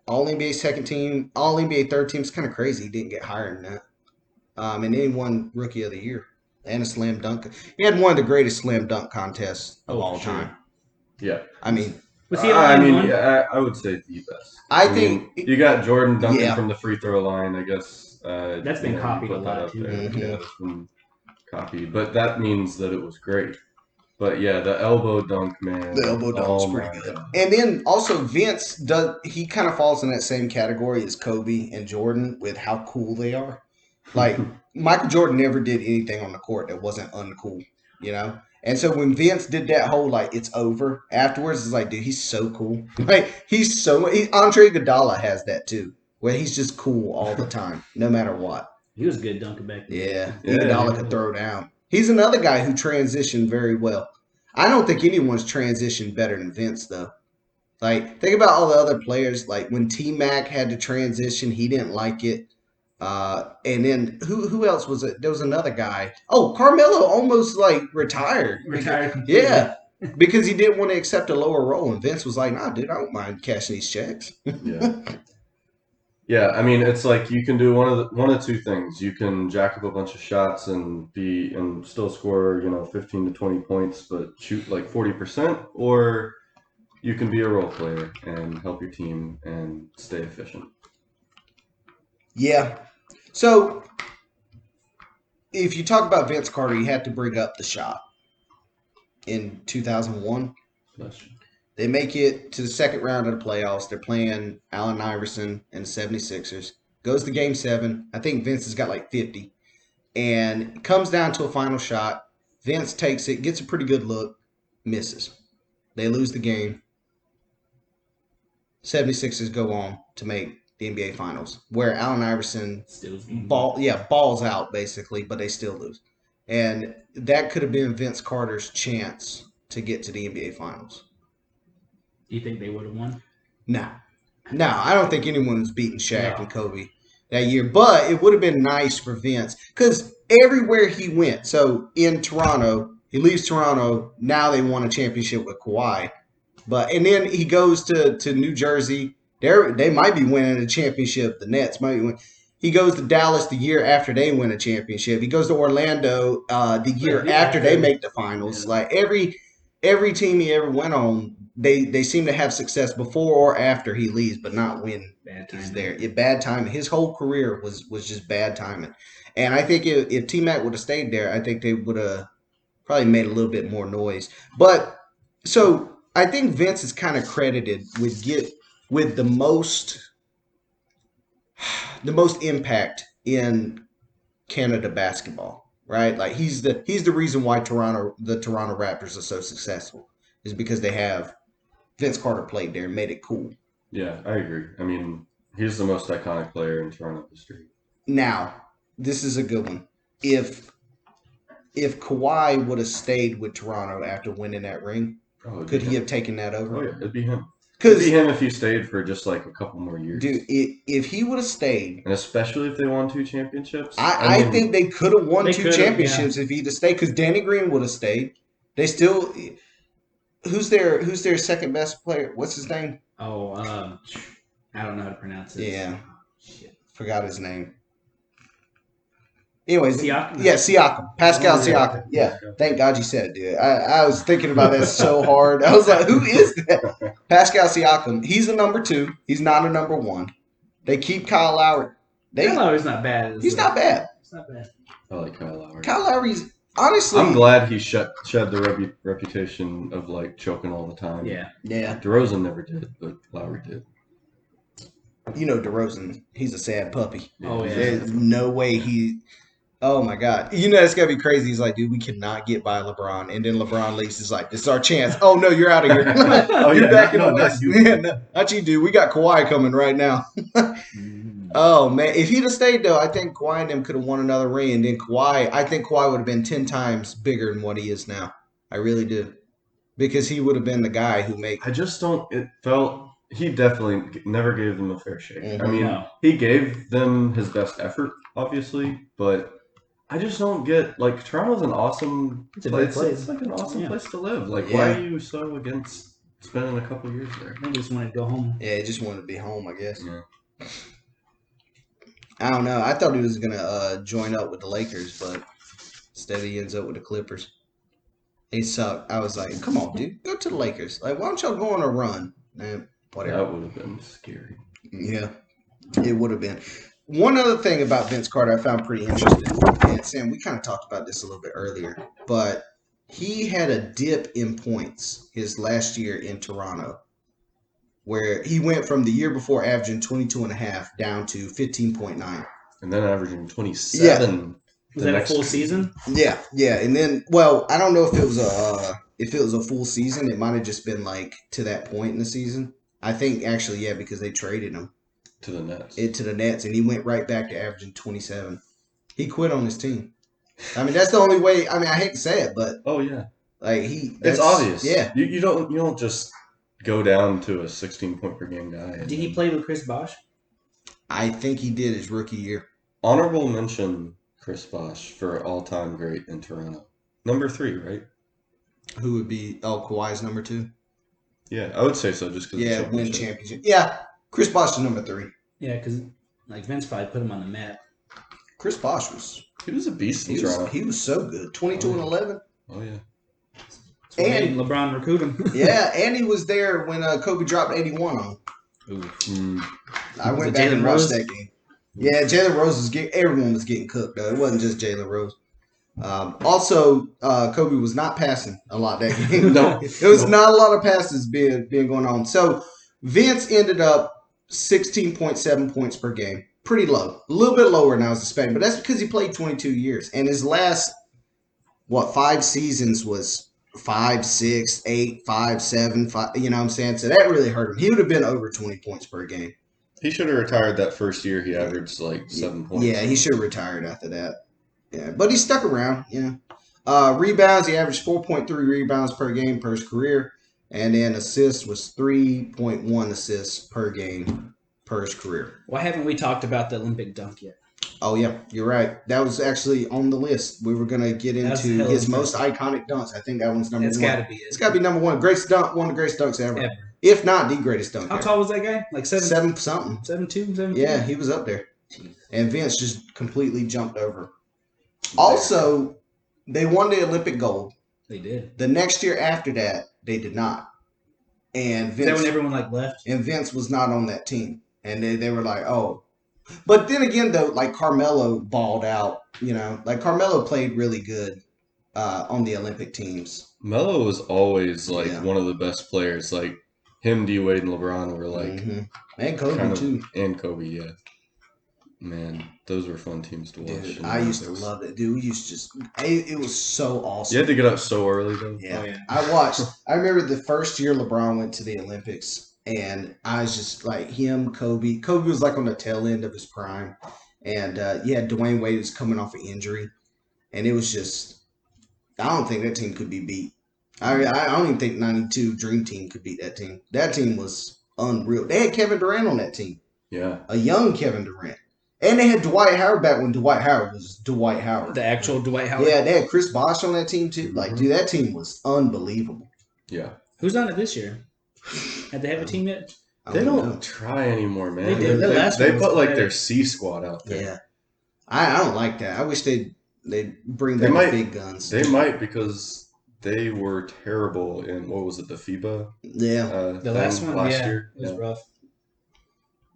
All-NBA second team, All-NBA third team. It's kind of crazy he didn't get higher than that. And then he won Rookie of the Year and a slam dunk. He had one of the greatest slam dunk contests of all time. Yeah. I mean... Was he I would say the best. I think... You got Jordan dunking from the free throw line, I guess. That's been copied a lot, too. Mm-hmm. Yeah, that's been copied. But that means that it was great. But yeah, the elbow dunk, man. The elbow dunk was pretty good. And then also Vince he kind of falls in that same category as Kobe and Jordan with how cool they are. Like Michael Jordan never did anything on the court that wasn't uncool, you know? And so when Vince did that whole like it's over afterwards, it's like, dude, he's so cool. Like Andre Iguodala has that too, where he's just cool all the time, no matter what. He was good dunking back then. Yeah, Iguodala could throw down. He's another guy who transitioned very well. I don't think anyone's transitioned better than Vince, though. Like, think about all the other players. Like, when Tmac had to transition, he didn't like it. And then, who else was it? There was another guy. Oh, Carmelo almost, like, retired. Completely. Yeah, because he didn't want to accept a lower role. And Vince was like, nah, dude, I don't mind cashing these checks. Yeah. Yeah, I mean, it's like you can do one of two things. You can jack up a bunch of shots and still score, 15 to 20 points, but shoot like 40%, or you can be a role player and help your team and stay efficient. Yeah. So if you talk about Vince Carter, you had to bring up the shot. In 2001, they make it to the second round of the playoffs. They're playing Allen Iverson and the 76ers. Goes to game 7. I think Vince has got like 50. And it comes down to a final shot. Vince takes it, gets a pretty good look, misses. They lose the game. 76ers go on to make the NBA Finals, where Allen Iverson balls out basically, but they still lose. And that could have been Vince Carter's chance to get to the NBA Finals. Do you think they would have won? No, I don't think anyone was beating Shaq and Kobe that year. But it would have been nice for Vince because everywhere he went. So in Toronto, he leaves Toronto. Now they won a championship with Kawhi. And then he goes to New Jersey. They might be winning a championship. The Nets might be winning. He goes to Dallas the year after they win a championship. He goes to Orlando the year after they make the finals. Yeah. Like every team he ever went on, they seem to have success before or after he leaves, but not when Bad he's timing. there. Bad timing. His whole career was just bad timing. And I think if T-Mac would have stayed there, I think they would have probably made a little bit more noise. But so I think Vince is kind of credited with the most impact in Canada basketball, right? Like he's the reason why the Toronto Raptors are so successful is because they have Vince Carter played there and made it cool. Yeah, I agree. I mean, he's the most iconic player in Toronto history. Now, this is a good one. If Kawhi would have stayed with Toronto after winning that ring, could he have taken that over? Oh yeah, it'd be him. It'd be him if he stayed for just like a couple more years. Dude, if he would have stayed, and especially if they won 2 championships, I think they could have won 2 championships if he'd have stayed. Because Danny Green would have stayed. They still. Who's their second best player? What's his name? Oh, I don't know how to pronounce it. Yeah, shit, forgot his name. Anyways, Siakam? Yeah, Siakam. Pascal Siakam. Yeah, thank God you said it, dude. I was thinking about that so hard. I was like, who is that? Pascal Siakam. He's a number 2. He's not a number 1. They keep Kyle Lowry. Kyle Lowry's not bad. He's not bad. It's not bad. I like Kyle Lowry. Kyle Lowry's honestly. I'm glad he shed the reputation of like choking all the time. Yeah. DeRozan never did, but Lowry did. You know DeRozan, he's a sad puppy. Oh yeah. There's no way he. Oh my God! You know it's gotta be crazy. He's like, dude, we cannot get by LeBron, and then LeBron leaves. Is like, this is our chance. Oh no, you're out of here. You're back in the West. Not you, dude. We got Kawhi coming right now. Oh man, if he'd have stayed though, I think Kawhi and them could have won another ring, and then I think Kawhi would have been 10 times bigger than what he is now. I really do, because he would have been the guy who made. I just don't. It felt he definitely never gave them a fair shake. Mm-hmm. I mean, he gave them his best effort, obviously, but. I just don't get like Toronto's an awesome place. It's like an awesome place to live. Like, why are you so against spending a couple years there? I just wanted to go home. Yeah, just wanted to be home, I guess. Yeah. I don't know. I thought he was gonna join up with the Lakers, but instead he ends up with the Clippers. He sucked. I was like, come on, dude, go to the Lakers. Like, why don't y'all go on a run? Whatever. That would have been scary. Yeah, it would have been. One other thing about Vince Carter I found pretty interesting, and Sam, we kind of talked about this a little bit earlier, but he had a dip in points his last year in Toronto, where he went from the year before averaging 22.5 down to 15.9. And then averaging 27. Yeah. Was that a full season? Yeah. And then, well, I don't know if it was a full season. It might have just been like to that point in the season. I think actually, yeah, because they traded him. To the Nets. And he went right back to averaging 27. He quit on his team. I mean, that's the only way. I mean, I hate to say it, but oh yeah, like it's obvious. Yeah, you don't just go down to a 16-point per game guy. Did he play with Chris Bosh? I think he did his rookie year. Honorable mention Chris Bosh for all-time great in Toronto. Number 3, right? Who would be? Oh, Kawhi's number 2. Yeah, I would say so. Just because win championship. Yeah, Chris Bosh is number 3. Yeah, because like Vince probably put him on the map. Chris Bosh was a beast in Toronto. He was so good. 22 and 11. Oh yeah. And LeBron recruit him. Yeah, and he was there when Kobe dropped 81 on him. I went back and watched that game. Yeah, Jalen Rose everyone was getting cooked though. It wasn't just Jalen Rose. Also, Kobe was not passing a lot that game. No, there was not a lot of passes being going on. So Vince ended up 16.7 points per game. Pretty low. A little bit lower than I was expecting, but that's because he played 22 years. And his last, 5 seasons was 5, 6, 8, 5, 7, 5, you know what I'm saying? So that really hurt him. He would have been over 20 points per game. He should have retired that first year. He averaged like 7 points. Yeah, he should have retired after that. Yeah, but he stuck around, Rebounds, he averaged 4.3 rebounds per game per his career. And then assists was 3.1 assists per game per his career. Why haven't we talked about the Olympic dunk yet? Oh, yeah, you're right. That was actually on the list. We were going to get into his most iconic dunks. I think that one's number 1. Got to be it. It's got to be number 1. Greatest dunk, one of the greatest dunks ever. If not the greatest dunk How ever. tall was that guy? Like 7 something. 7'2", 7'3"? Yeah, he was up there. and Vince just completely jumped over. Also, they won the Olympic gold. They did. The next year after that, they did not. And Is that Vince when everyone like left? and Vince was not on that team, and they were like, oh. But then again, though, like Carmelo balled out. Like Carmelo played really good on the Olympic teams. Melo was always like Yeah. one of the best players. Like him, D Wade, and LeBron were like And Kobe kind of, too. and Kobe, yeah. Man, those were fun teams to watch. Dude, in the I used to Olympics. love it. Dude, we used to it was so awesome. You had to get up so early though. Yeah. Oh, yeah. I remember the first year LeBron went to the Olympics, and I was just like him, Kobe. Kobe was like on the tail end of his prime. And Dwayne Wade was coming off an injury. And it was just, I don't think that team could be beat. I don't even think 92 Dream Team could beat that team. That team was unreal. They had Kevin Durant on that team. Yeah. A young Kevin Durant. And they had Dwight Howard back when Dwight Howard was Dwight Howard. The actual Dwight Howard. Yeah, they had Chris Bosh on that team too. Like, dude, that team was unbelievable. Yeah. Who's on it this year? Have they have a team yet? They don't try anymore, man. They did. They put like their C squad out there. Yeah. I don't like that. I wish they'd bring They back might- the big guns. They might because they were terrible in what was it, the FIBA? Yeah. The last thing one, year. it was rough.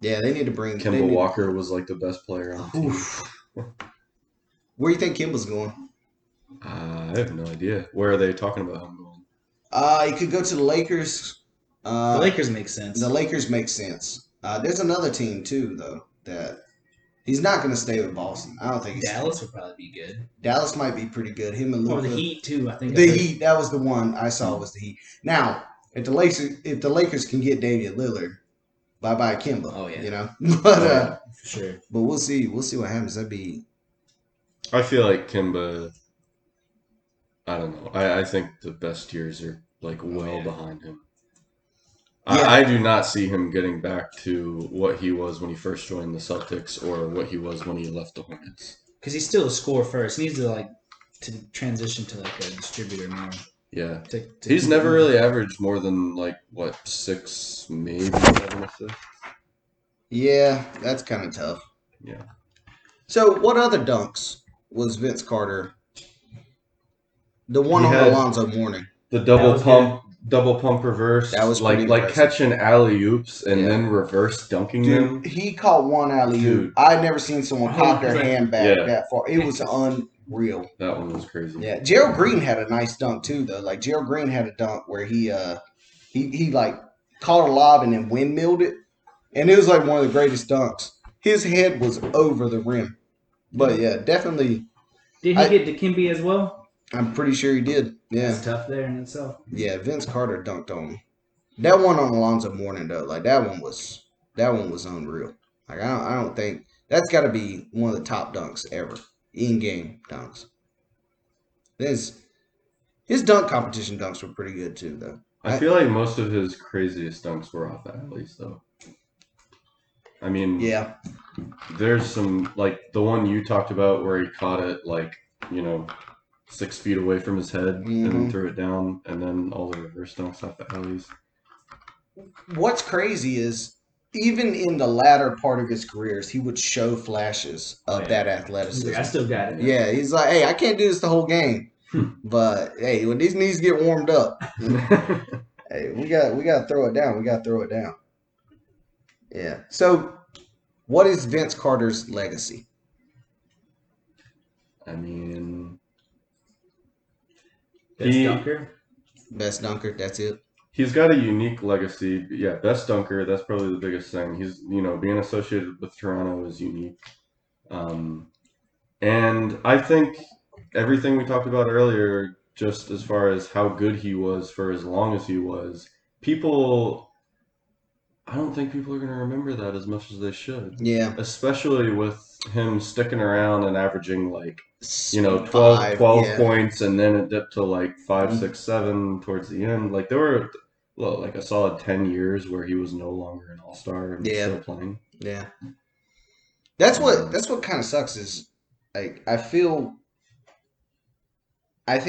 Yeah, they need to bring Kemba Walker was like the best player on the team. Where do you think Kimba's going? I have no idea. Where are they talking about him going? He could go to the Lakers. The Lakers make sense. The Lakers make sense. There's another team too, though, that he's not going to stay with Boston. I don't think he's Dallas would probably be good. Dallas might be pretty good. Him and Or Luka. the Heat too. I think The Heat. That was the one I saw was the Heat. Now, if the Lakers can get Damian Lillard, bye Kimba. Oh, yeah. You know, but for sure. but we'll see. We'll see what happens. That'd be. I feel like Kimba. I don't know. I think the best years are like well behind him. Yeah. I do not see him getting back to what he was when he first joined the Celtics or what he was when he left the Hornets. Because he's still a scorer first. He needs to transition to like a distributor more. Yeah. To He's never really averaged more than like what 6, maybe 7 assists. Yeah, that's kind of tough. Yeah. So, what other dunks was Vince Carter? The one He on had- Alonzo Mourning. The That double was pump reverse. That was like pretty like impressive. catching alley oops and Yeah. then reverse dunking them. Dude, he caught one alley oop. Dude. I'd never seen someone pop their Like- hand back Yeah. that far. It was unreal. That one was crazy. Yeah, Gerald Green had a nice dunk too, though. Like Gerald Green had a dunk where he like caught a lob and then windmilled it, and it was like one of the greatest dunks. His head was over the rim, but yeah, definitely. Did he get Dikembe as well? I'm pretty sure he did. Yeah, That's tough there in itself. yeah. Vince Carter dunked on him. That one on Alonzo Mourning though, like that one was unreal. Like I don't think that's got to be one of the top dunks ever, in-game dunks. His dunk competition dunks were pretty good too, though. I feel like most of his craziest dunks were off alleys, though. I mean, Yeah, there's some like the one you talked about where he caught it like 6 feet away from his head and then Mhm. threw it down, and then all the reverse dunks off the alleys. what's crazy is even in the latter part of his careers, he would show flashes of Oh, yeah. that athleticism. I still got it. Yeah, he's like, hey, I can't do this the whole game, but hey, when these knees get warmed up, hey, we got to throw it down. We got to throw it down. Yeah. So, what is Vince Carter's legacy? I mean, Best He- dunker. Best dunker. That's it. he's got a unique legacy. Yeah, best dunker. That's probably the biggest thing. He's being associated with Toronto is unique. And I think everything we talked about earlier, just as far as how good he was for as long as he was, I don't think people are going to remember that as much as they should. Yeah. Especially with him sticking around and averaging like 12 Five, yeah. points, and then it dipped to like 5, Mhm. 6, 7 towards the end. Like there were like a solid 10 years where he was no longer an all-star and Yeah. still playing. Yeah. That's what kind of sucks is like I think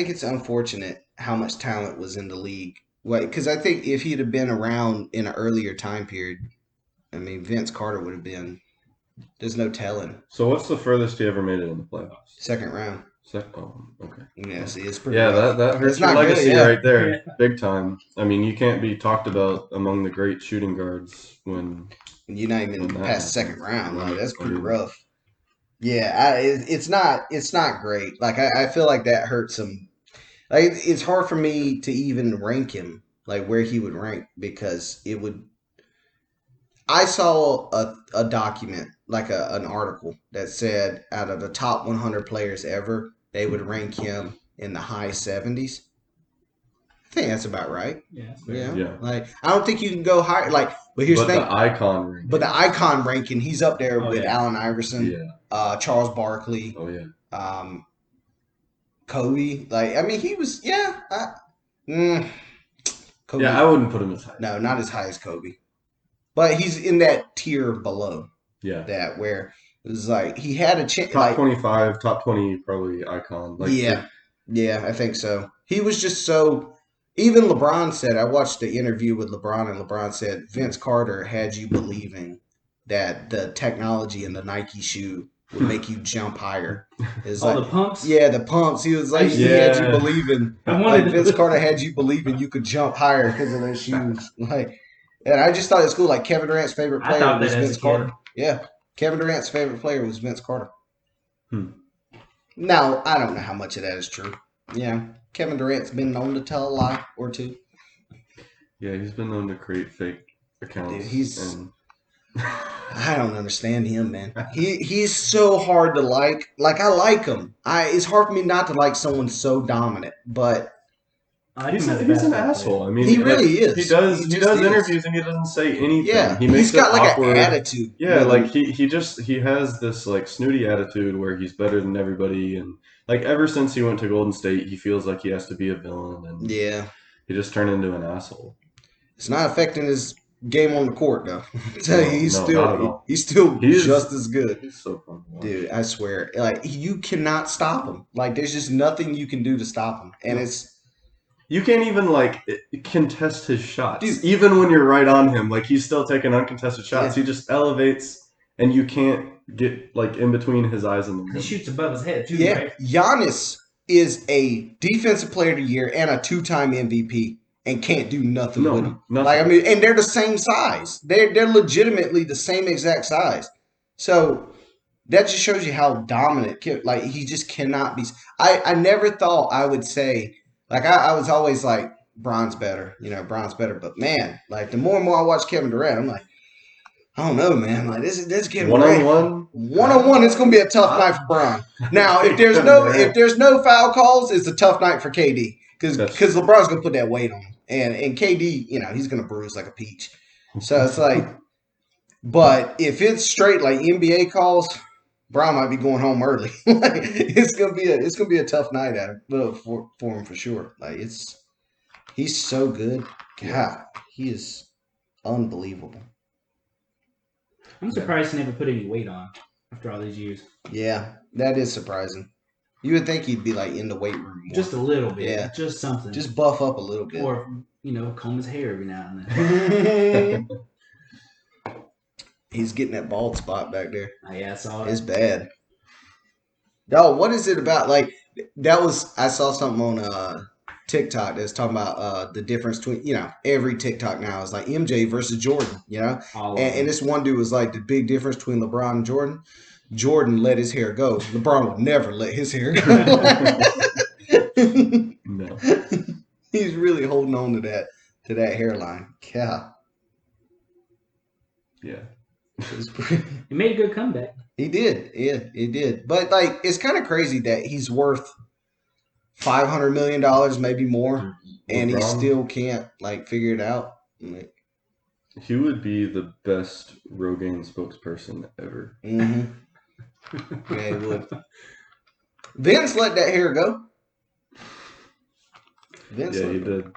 it's unfortunate how much talent was in the league. Like, because I think if he'd have been around in an earlier time period, I mean Vince Carter would have been There's no telling. So what's the furthest he ever made it in the playoffs? Second round. Oh, okay. Yeah, see, it's pretty Yeah, rough. that hurts It's your not good, legacy yeah. right there, big time. I mean, you can't be talked about among the great shooting guards when You're not even when that past the second happens. round. Like Right. that's Oh, pretty yeah. rough. Yeah, it's not great. Like I feel like that hurts him. Like it's hard for me to even rank him, like where he would rank, because it would. I saw a document, like an article that said out of the top 100 players ever, they would rank him in the high 70s. I think that's about right. Yeah, that's fair. Yeah, Yeah. like I don't think you can go higher. Like, but here's But the the thing. icon ring. But the icon ranking, he's up there Oh, with yeah. Allen Iverson, Yeah. Charles Barkley, Oh yeah. Kobe. Like, I mean, he was, yeah. Kobe. Yeah, I wouldn't put him as high. No, not as high as Kobe. But he's in that tier below Yeah. that, where it was like he had a chance. Top Like, 25, top 20, probably icon. Like yeah, yeah, I think so. He was just so. Even LeBron said, I watched the interview with LeBron, and LeBron said Vince Carter had you believing that the technology in the Nike shoe would make you jump higher. It's All like, the pumps. yeah, the pumps. He was like, he had you Yeah. believing. I Like wanted Vince to. Carter had you believing you could jump higher because of those shoes. Like, and I just thought at school, like Kevin Durant's favorite I player thought was that as Vince a kid. Carter. Yeah, Kevin Durant's favorite player was Vince Carter. Hmm. Now I don't know how much of that is true. Yeah, Kevin Durant's been known to tell a lie or two. Yeah, he's been known to create fake accounts. Dude, he's- and I don't understand him, man. He's so hard to like. Like I like him. It's hard for me not to like someone so dominant, but I like he's, him as a he's an basketball asshole. player. I mean, He like, really is. He does He he just does is. interviews and he doesn't say anything. yeah, He makes he's got it like awkward. an attitude. Yeah, with him. like he has this like snooty attitude where he's better than everybody, and like ever since he went to Golden State, he feels like he has to be a villain, and Yeah, he just turned into an asshole. it's not affecting his game on the court though. No, he's no, still not at all. he's still He's- just as good. He's so fun to watch. Dude, I swear, like you cannot stop him. Like there's just nothing you can do to stop him, and No. it's You can't even like contest his shots, Dude. even when you're right on him. Like he's still taking uncontested shots. Yeah. He just elevates, and you can't get like in between his eyes and the He rim. shoots above his head too, yeah. right? Giannis is a defensive player of the year and a 2-time MVP, and can't do nothing with him. nothing. Like I mean, and they're the same size. They're legitimately the same exact size. So that just shows you how dominant. Like he just cannot be. I never thought I would say. Like I was always like Bron's better, Bron's better. But man, like the more and more I watch Kevin Durant, I'm like, I don't know, man. Like this Kevin Durant. One-on-one, it's gonna be a tough night for Bron. Now, if there's no foul calls, it's a tough night for KD because LeBron's gonna put that weight on him, and KD, he's gonna bruise like a peach. So it's like, but if it's straight like NBA calls, Bron might be going home early. Like, it's gonna be a tough night for him for sure. Like he's so good. God, he is unbelievable. I'm surprised he never put any weight on after all these years. Yeah, that is surprising. You would think he'd be like in the weight room more. Just a little bit. Yeah. Just something. Just buff up a little bit. Or, comb his hair every now and then. He's getting that bald spot back there. Oh, yeah, I saw it. It's bad. Oh, what is it about? Like I saw something on TikTok that's talking about the difference between every TikTok now is like MJ versus Jordan, and this one dude was like the big difference between LeBron and Jordan. Jordan let his hair go. LeBron would never let his hair go. No. He's really holding on to that hairline. Yeah. Yeah. He made a good comeback. He did. Yeah, he did. But like it's kind of crazy that he's worth $500 million, maybe more, and he still can't like figure it out. Like, he would be the best Rogaine spokesperson ever. mm-hmm. Yeah, he would. Vince let that hair go. He did.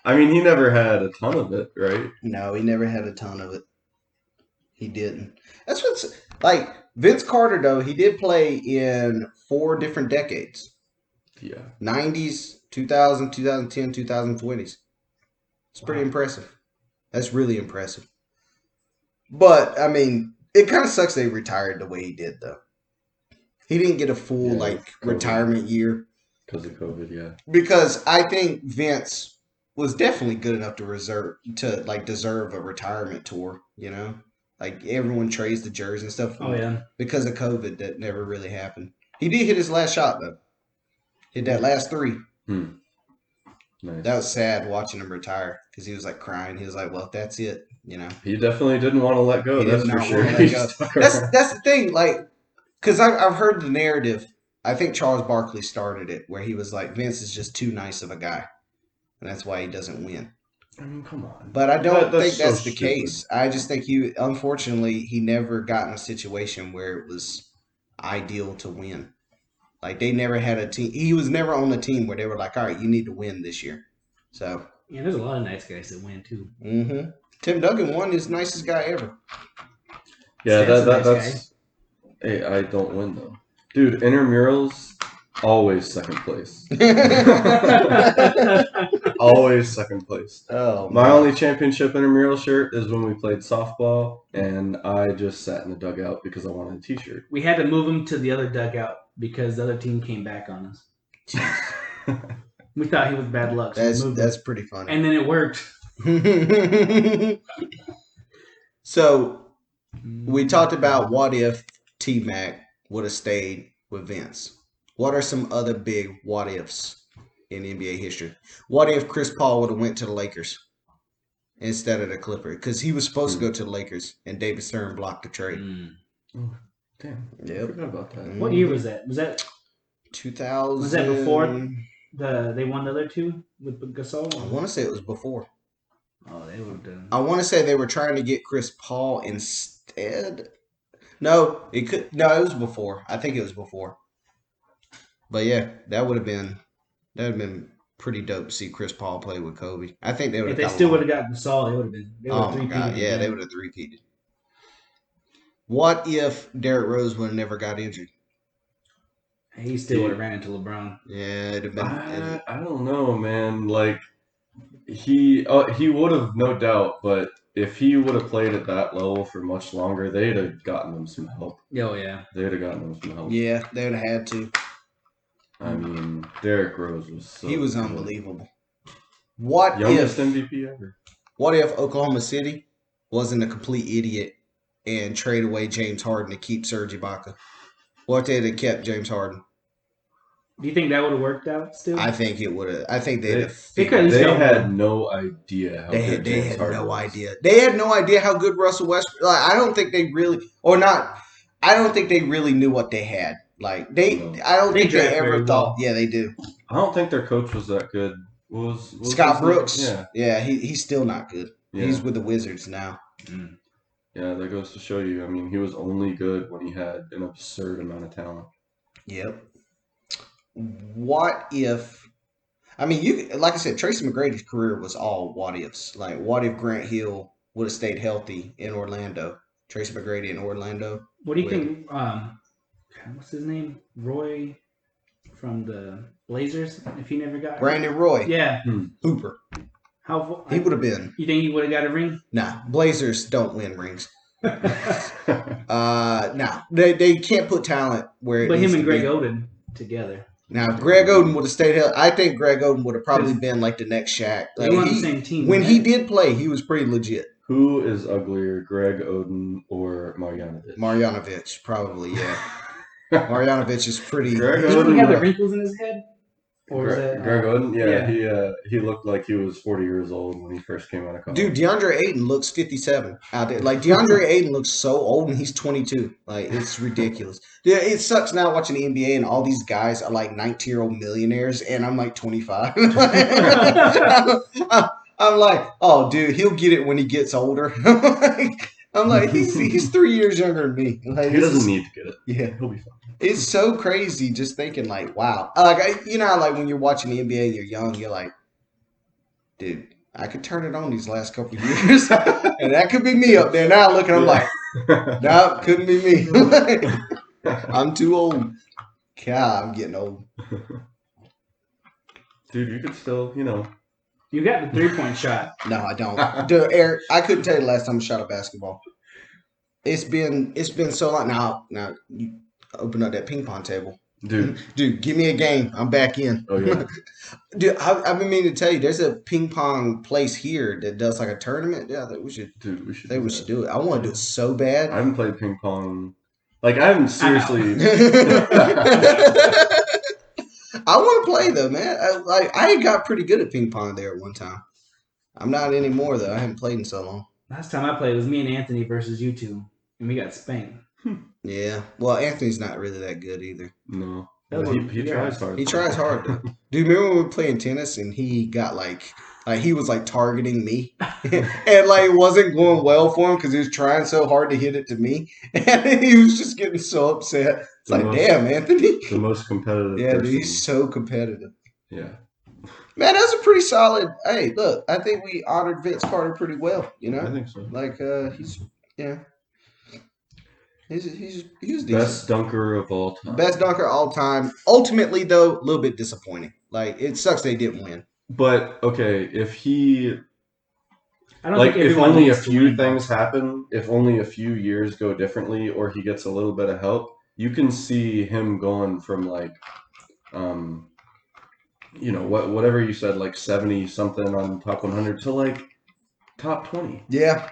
I mean, he never had a ton of it, right? No, he never had a ton of it. He didn't. That's what's like Vince Carter though. He did play in 4 different decades. Yeah. 90s, 2000, 2010, 2020s. It's pretty impressive. That's really impressive. But I mean, It kind of sucks they retired the way he did, though. He didn't get a full Yeah, COVID. retirement year Because of COVID, yeah. because I think Vince was definitely good enough to deserve a retirement tour. You know, like everyone trades the jersey and stuff. Oh yeah. Because of COVID, that never really happened. He did hit his last shot though. Hit that last three. Nice. That was sad watching him retire because he was like crying. He was like, "Well, that's it." You know, He definitely didn't want to let go. he That's did for not sure. want to let go. That's the thing. Like, because I've heard the narrative. I think Charles Barkley started it where he was like, Vince is just too nice of a guy, and that's why he doesn't win. I mean, come on. But I don't think so that's the stupid. case. I just think unfortunately, he never got in a situation where it was ideal to win. Like they never had a team. He was never on the team where they were like, "All right, you need to win this year." So Yeah, there's a lot of nice guys that win too. Tim Duncan won, his nicest guy ever. Yeah, Stats a nice that's. Hey, I don't win though, dude. Intramurals always second place. Always second place. Oh, My man. only championship intramural shirt is when we played softball, and I just sat in the dugout because I wanted a T-shirt. We had to move him to the other dugout because the other team came back on us. We thought he was bad luck. So That's pretty funny. And then it worked. So we talked about what if Tmac would have stayed with Vince. What are some other big what ifs in NBA history? What if Chris Paul would have went to the Lakers instead of the Clippers? Because he was supposed to go to the Lakers, and David Stern blocked the trade. Oh, damn. Yep. I forgot about that. What year was that? Was that 2000? Was that before they won the other two with Gasol? I want to say it was before. Oh, they would have done. I want to say they were trying to get Chris Paul instead. No, it was before. I think it was before. But yeah, that would have been pretty dope to see Chris Paul play with Kobe. I think they would have. If they still would have gotten Gasol, they would have been. Oh my god, yeah, they would have three-peated. What if Derrick Rose would have never got injured? He still would have ran into LeBron. Yeah, it'd have been. I don't know, man. Like he would have, no doubt, but if he would have played at that level for much longer, they'd have gotten him some help. Oh yeah, they'd have gotten him some help. Yeah, they would have had to. I mean, Derrick Rose was he was unbelievable. Youngest MVP ever. What if Oklahoma City wasn't a complete idiot and trade away James Harden to keep Serge Ibaka? What if they'd have kept James Harden? Do you think that would have worked out still? I think it would have. I think they'd have. They had no idea how good James Harden no was. idea. They had no idea how good Russell Westbrook. Like, I don't think they really, or not. I don't think they really knew what they had. Like I don't think they ever thought. Yeah, they do. I don't think their coach was that good. Was Scott Brooks? Yeah, he's still not good. Yeah. He's with the Wizards now. Yeah, that goes to show you. I mean, he was only good when he had an absurd amount of talent. Yep. What if? I mean, like I said, Tracy McGrady's career was all what ifs. Like, what if Grant Hill would have stayed healthy in Orlando? Tracy McGrady in Orlando. What do you think? What's his name? Roy from the Blazers. If he never got Brandon Roy. Yeah. Hooper. How he would have been? You think he would have got a ring? Nah, Blazers don't win rings. Nah, they can't put talent where. But him and Greg Oden together. Now, if Greg Oden would have stayed healthy, I think Greg Oden would have probably been like the next Shaq. Like, they were on the same team. When he did play, he was pretty legit. Who is uglier, Greg Oden or Marjanovic? Marjanovic, probably, yeah. Marjanovic is pretty. Greg Did Oden he have the wrinkles in his head? Or Greg Oden? Yeah, he looked like he was 40 years old when he first came out of college. Dude, DeAndre Ayton looks 57 out there. Like, DeAndre Ayton looks so old, and he's 22. Like, it's ridiculous. Yeah, it sucks now watching the NBA, and all these guys are like 19-year-old millionaires, and I'm like 25. I'm like, oh, dude, he'll get it when he gets older. I'm like, he's 3 years younger than me. Like, he doesn't need to get it. Yeah, he'll be fine. It's so crazy just thinking like, wow. Like, you know, like when you're watching the NBA and you're young, you're like, dude, I could turn it on these last couple of years, and that could be me up there. Now looking, I'm like, no, couldn't be me. I'm too old. God, I'm getting old. Dude, you could still, you know. You got the 3-point shot. No, I don't. Dude, Eric, I couldn't tell you the last time I shot a basketball. It's been so long. Now you open up that ping pong table. Dude. Dude, give me a game. I'm back in. Oh yeah. Dude, I've been meaning to tell you, there's a ping pong place here that does like a tournament. Yeah, I think we should. Dude, we should. I think we should do it. I want to do it so bad. I haven't played ping pong. Like I haven't seriously. I want to play though, man. I got pretty good at ping pong there at one time. I'm not anymore though. I haven't played in so long. Last time I played was me and Anthony versus you two, and we got spanked. Yeah. Well, Anthony's not really that good either. No. That He was- tries hard. He tries hard though. Do you remember when we were playing tennis and he got like he was like targeting me and like it wasn't going well for him because he was trying so hard to hit it to me and he was just getting so upset. It's The like, most- damn, Anthony. The most competitive. Yeah, person. dude, he's so competitive. Yeah. Man, that's a pretty solid. Hey, look, I think we honored Vince Carter pretty well. You I know, think so. like he's he's decent. Best dunker of all time. Best dunker all time. Ultimately, though, a little bit disappointing. Like it sucks they didn't win. But okay, if he I don't like think if everyone only a needs to few win. things happen, if only a few years go differently, or he gets a little bit of help, you can see him going from like, whatever you said, like 70 something on top 100 to like top 20. Yeah,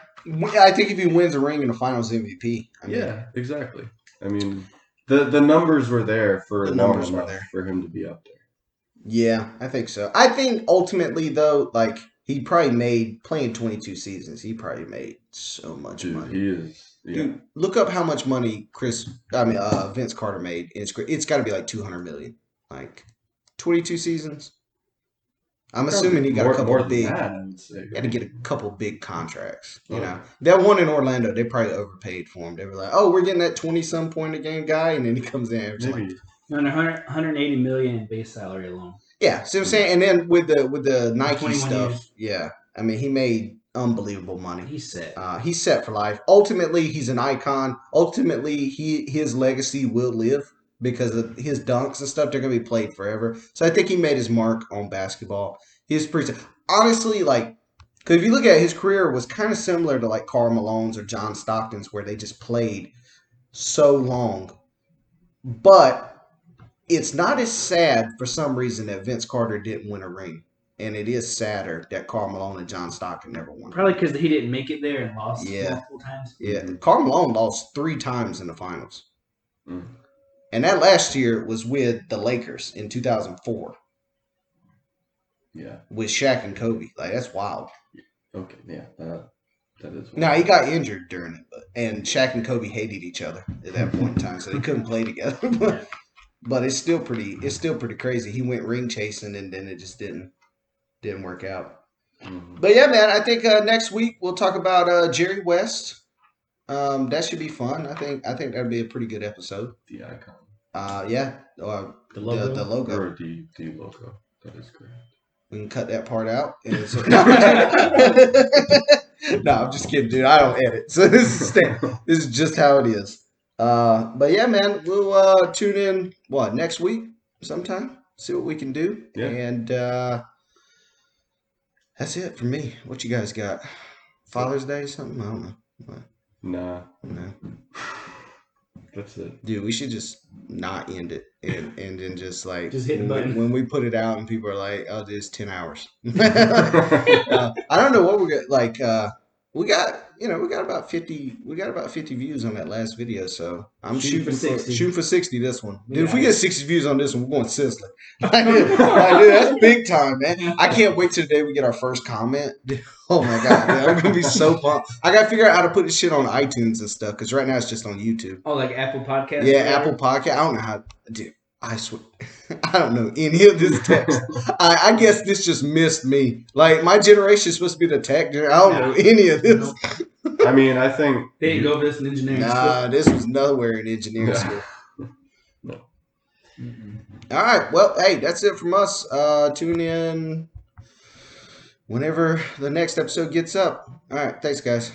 I think if he wins a ring in the finals MVP. I mean, Yeah, exactly. I mean, the numbers were there for The long numbers were enough there. for him to be up there. Yeah, I think so. I think ultimately, though, like he probably made playing 22 seasons. He probably made so much Dude, money. he is. Yeah. Dude, look up how much money Vince Carter made. It's got to be like 200 million. Like 22 seasons. I'm assuming he got a couple more of big. than that, I would say. Had to get a couple big contracts. You Oh. know, that one in Orlando, they probably overpaid for him. They were like, "Oh, we're getting that 20-some point a game guy," and then he comes in. And Maybe. like, 180 million in base salary alone. yeah, see what I'm saying? And then with the Nike 21 stuff, years. yeah, I mean, he made unbelievable money. He's set. He's set for life. Ultimately, he's an icon. Ultimately, his legacy will live because of his dunks and stuff. They're gonna be played forever. So I think he made his mark on basketball. He's pretty honestly like, because if you look at it, his career was kind of similar to like Karl Malone's or John Stockton's, where they just played so long. But it's not as sad for some reason that Vince Carter didn't win a ring. And it is sadder that Karl Malone and John Stockton never won. Probably because he didn't make it there and lost Yeah. multiple times. Yeah, Mhm. Karl Malone lost 3 times in the finals. Mm. And that last year was with the Lakers in 2004 Yeah. with Shaq and Kobe. Like, that's wild. Okay. Yeah. That is. Now, he got injured during it, and Shaq and Kobe hated each other at that point in time, so they couldn't play together. But it's still pretty crazy. He went ring chasing, and then it just didn't work out. Mhm. But yeah, man, I think next week we'll talk about Jerry West. That should be fun. I think that'd be a pretty good episode. The icon. Yeah, The logo? the logo. Or the logo. That is correct. We can cut that part out. And so, no, I'm just kidding, dude. I don't edit, so this is just how it is. But yeah, man, we'll tune in next week sometime. See what we can do, Yeah. and that's it for me. What you guys got? Father's Day, something? I don't know. What? Nah. No. That's it. Dude, we should just not end it and then just like Just hit the button. when we put it out and people are like, "Oh, this is 10 hours." I don't know what we're gonna like. We got about 50. We got about 50 views on that last video, so I'm Shooting for 60. Shooting for 60 this one. Dude, Yeah. if we get 60 views on this one, we're going Sizzler. Dude, that's big time, man. I can't wait till the day we get our first comment. Dude, oh my god, dude, I'm gonna be so pumped. I gotta figure out how to put this shit on iTunes and stuff because right now it's just on YouTube. Oh, like Apple Podcasts? Yeah, or Apple Podcast. I don't know how, dude. I swear, I don't know any of this text. I guess this just missed me. Like my generation is supposed to be the tech. I don't know any of this. Nope. I mean, I think. They didn't go for this in engineering Nah, school. this was nowhere in engineering Yeah. school. No. Mm-mm. All right, well, hey, that's it from us. Tune in whenever the next episode gets up. All right, thanks, guys.